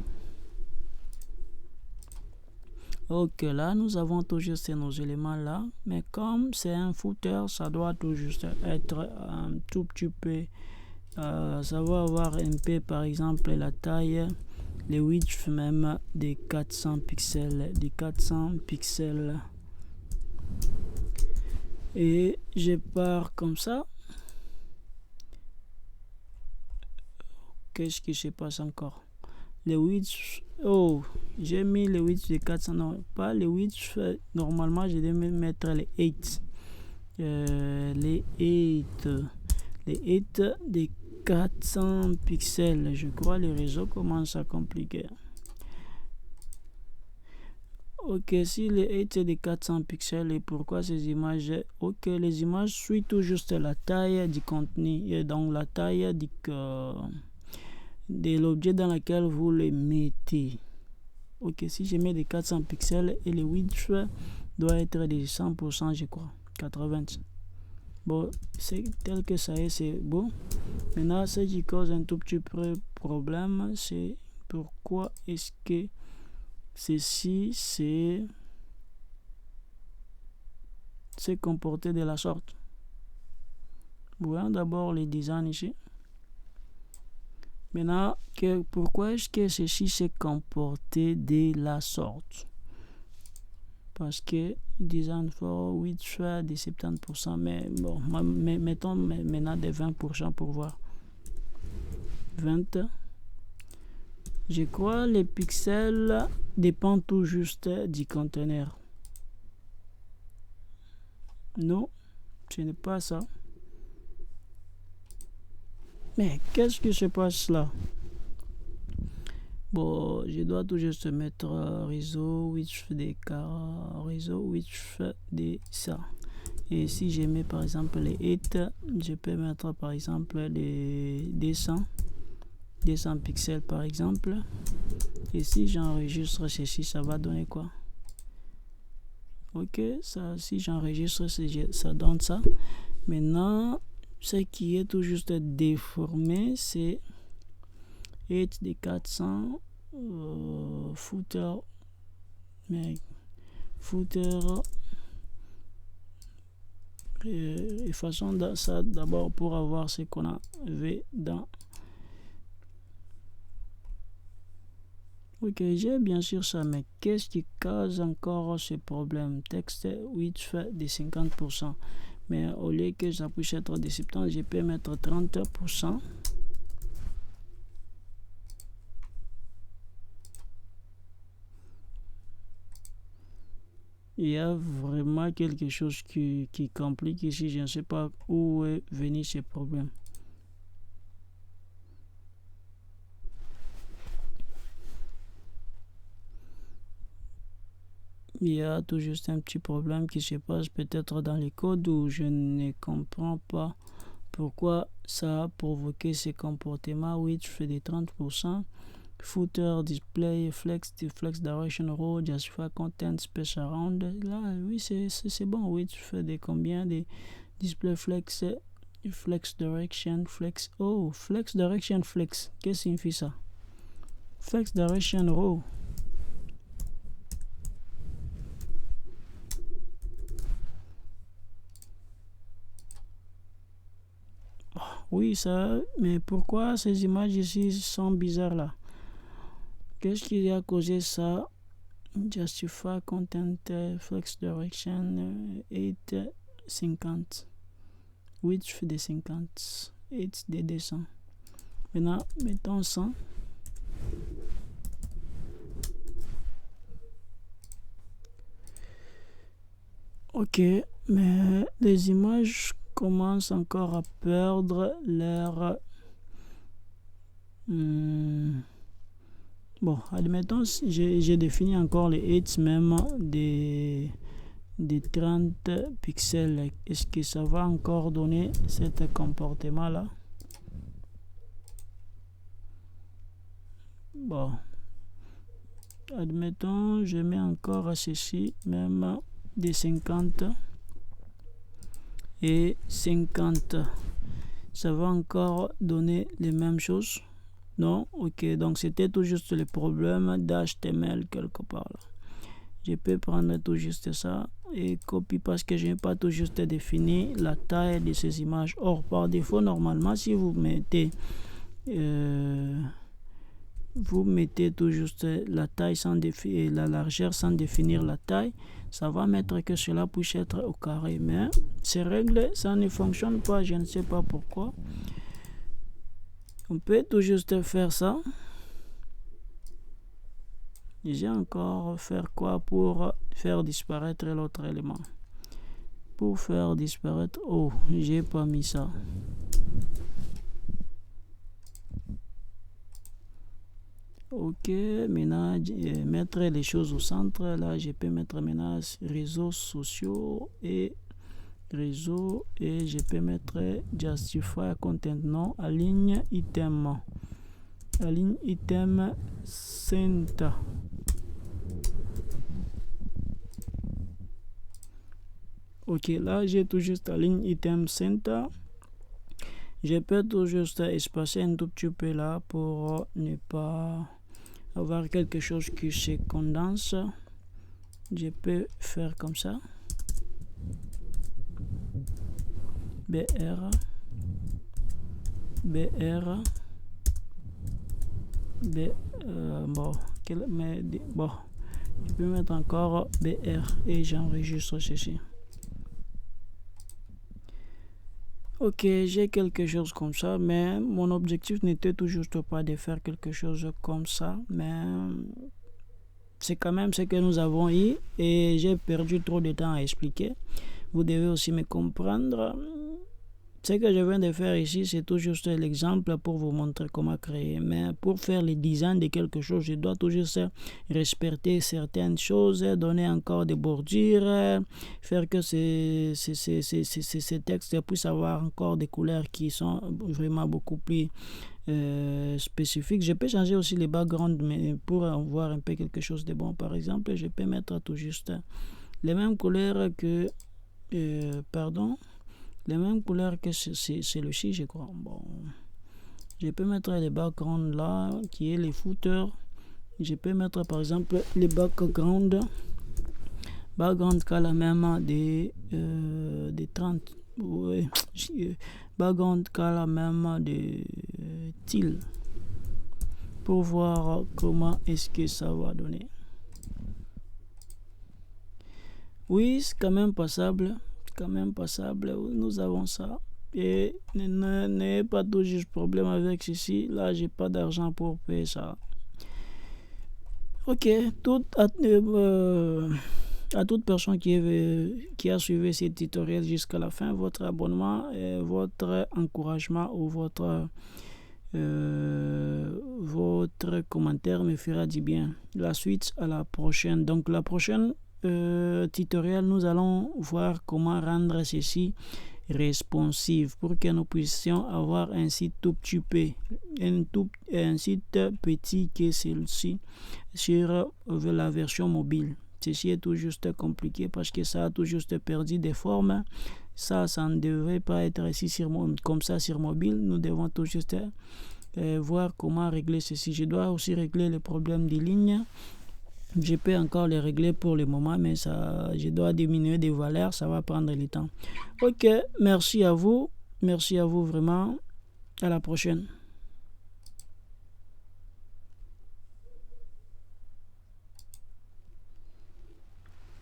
Ok, là nous avons tout juste nos éléments là, mais comme c'est un footer, ça doit tout juste être un tout petit peu, ça va avoir un peu par exemple la taille, les widths même des 400 pixels, et je pars comme ça. Qu'est-ce qui se passe encore? Les widths, oh, j'ai mis les widths de 400, non, pas les widths, normalement je devais mettre les 8, les 8 des 400 pixels. Je crois le réseau commence à compliquer. Ok, si les 8 c'est des 400 pixels, et pourquoi ces images? Ok, les images suivent tout juste la taille du contenu, et donc la taille de l'objet dans lequel vous les mettez. Ok, si je mets des 400 pixels et le width doit être de 100%, je crois, 80. Bon, c'est tel que ça est, c'est bon. Maintenant, ce qui cause un tout petit peu problème, c'est pourquoi est-ce que ceci s'est comporté de la sorte. Voyons d'abord les designs ici. Maintenant, pourquoi est-ce que ceci s'est comporté de la sorte? Parce que design for width soit de 70%, mais bon, mettons maintenant des 20% pour voir. 20. Je crois les pixels dépendent tout juste du conteneur. Non, ce n'est pas ça. Mais qu'est-ce qui se passe là? Bon, je dois tout juste mettre réseau width de ça. Et si je mets par exemple les 8, je peux mettre par exemple les 200. 200 pixels par exemple. Et si j'enregistre ceci, ça va donner quoi? Ok, ça, si j'enregistre, ça donne ça. Maintenant, ce qui est tout juste déformé, c'est HD 400 footer, mais footer et façon de ça d'abord pour avoir ce qu'on avait dans. Ok, j'ai bien sûr ça, mais qu'est-ce qui cause encore ce problème? Texte width de 50%, mais au lieu que ça puisse être de 70, je peux mettre 30%. Il y a vraiment quelque chose qui complique ici, je ne sais pas où est venu ce problème. Il y a tout juste un petit problème qui se passe peut-être dans les codes où je ne comprends pas pourquoi ça a provoqué ce comportement. Width fait des 30%, footer display flex direction row justify content space around. Là oui c'est bon. Width fait des combien de display flex direction flex. Oh, flex direction flex, qu'est-ce que signifie ça? Flex direction row. Oui, ça, mais pourquoi ces images ici sont bizarres là? Qu'est-ce qui a causé ça? Justify content flex direction 850. Width de 50. 8 de 200. Maintenant, mettons 100. Ok, mais les images commencent encore à perdre leur... Bon, admettons, j'ai défini encore les hits même des 30 pixels. Est-ce que ça va encore donner ce comportement là? Bon, admettons, je mets encore à ceci même des 50 et 50. Ça va encore donner les mêmes choses? Non? Ok, donc c'était tout juste le problème d'HTML quelque part là. Je peux prendre tout juste ça et copier parce que je n'ai pas tout juste défini la taille de ces images. Or, par défaut, normalement, si vous mettez tout juste la taille sans la largeur sans définir la taille, ça va mettre que cela puisse être au carré. Mais ces règles, ça ne fonctionne pas, je ne sais pas pourquoi. On peut tout juste faire ça. J'ai encore faire quoi pour faire disparaître l'autre élément? Pour faire disparaître... Oh, j'ai pas mis ça. Ok, maintenant, mettre les choses au centre. Là, je peux mettre maintenant réseaux sociaux et réseau. Et je peux mettre justify content non, aligne item. Aligne item center. Ok, là, j'ai tout juste aligne item center. Je peux tout juste espacer un tout petit peu là pour ne pas avoir quelque chose qui se condense. Je peux faire comme ça. BR. Bon, je peux mettre encore BR et j'enregistre ceci. Ok, j'ai quelque chose comme ça, mais mon objectif n'était tout juste pas de faire quelque chose comme ça, mais c'est quand même ce que nous avons eu et j'ai perdu trop de temps à expliquer. Vous devez aussi me comprendre. Ce que je viens de faire ici, c'est tout juste l'exemple pour vous montrer comment créer. Mais pour faire le design de quelque chose, je dois tout juste respecter certaines choses, donner encore des bordures, faire que ces textes puissent avoir encore des couleurs qui sont vraiment beaucoup plus spécifiques. Je peux changer aussi les backgrounds, mais pour avoir un peu quelque chose de bon, par exemple, je peux mettre tout juste les mêmes couleurs que... les mêmes couleurs que celui-ci, je crois. Bon, je peux mettre les backgrounds là, qui est les footers. Je peux mettre par exemple les backgrounds qui a la même de 30. Ouais, background qui a la même de til. Pour voir comment est-ce que ça va donner. Oui, c'est quand même passable. Nous avons ça, et n'ayez pas toujours problème avec ceci. Là, j'ai pas d'argent pour payer ça. Ok, à toute personne qui a suivi ce tutoriel jusqu'à la fin, votre abonnement et votre encouragement ou votre commentaire me fera du bien. La suite à la prochaine. Donc la prochaine tutoriel, nous allons voir comment rendre ceci responsive pour que nous puissions avoir un site tout petit un site petit que celui-ci sur la version mobile. Ceci est tout juste compliqué parce que ça a tout juste perdu des formes. Ça ne devrait pas être ici comme ça sur mobile. Nous devons tout juste voir comment régler ceci. Je dois aussi régler les problèmes des lignes. Je peux encore les régler pour le moment, mais je dois diminuer des valeurs, ça va prendre le temps. Ok, merci à vous vraiment. À la prochaine.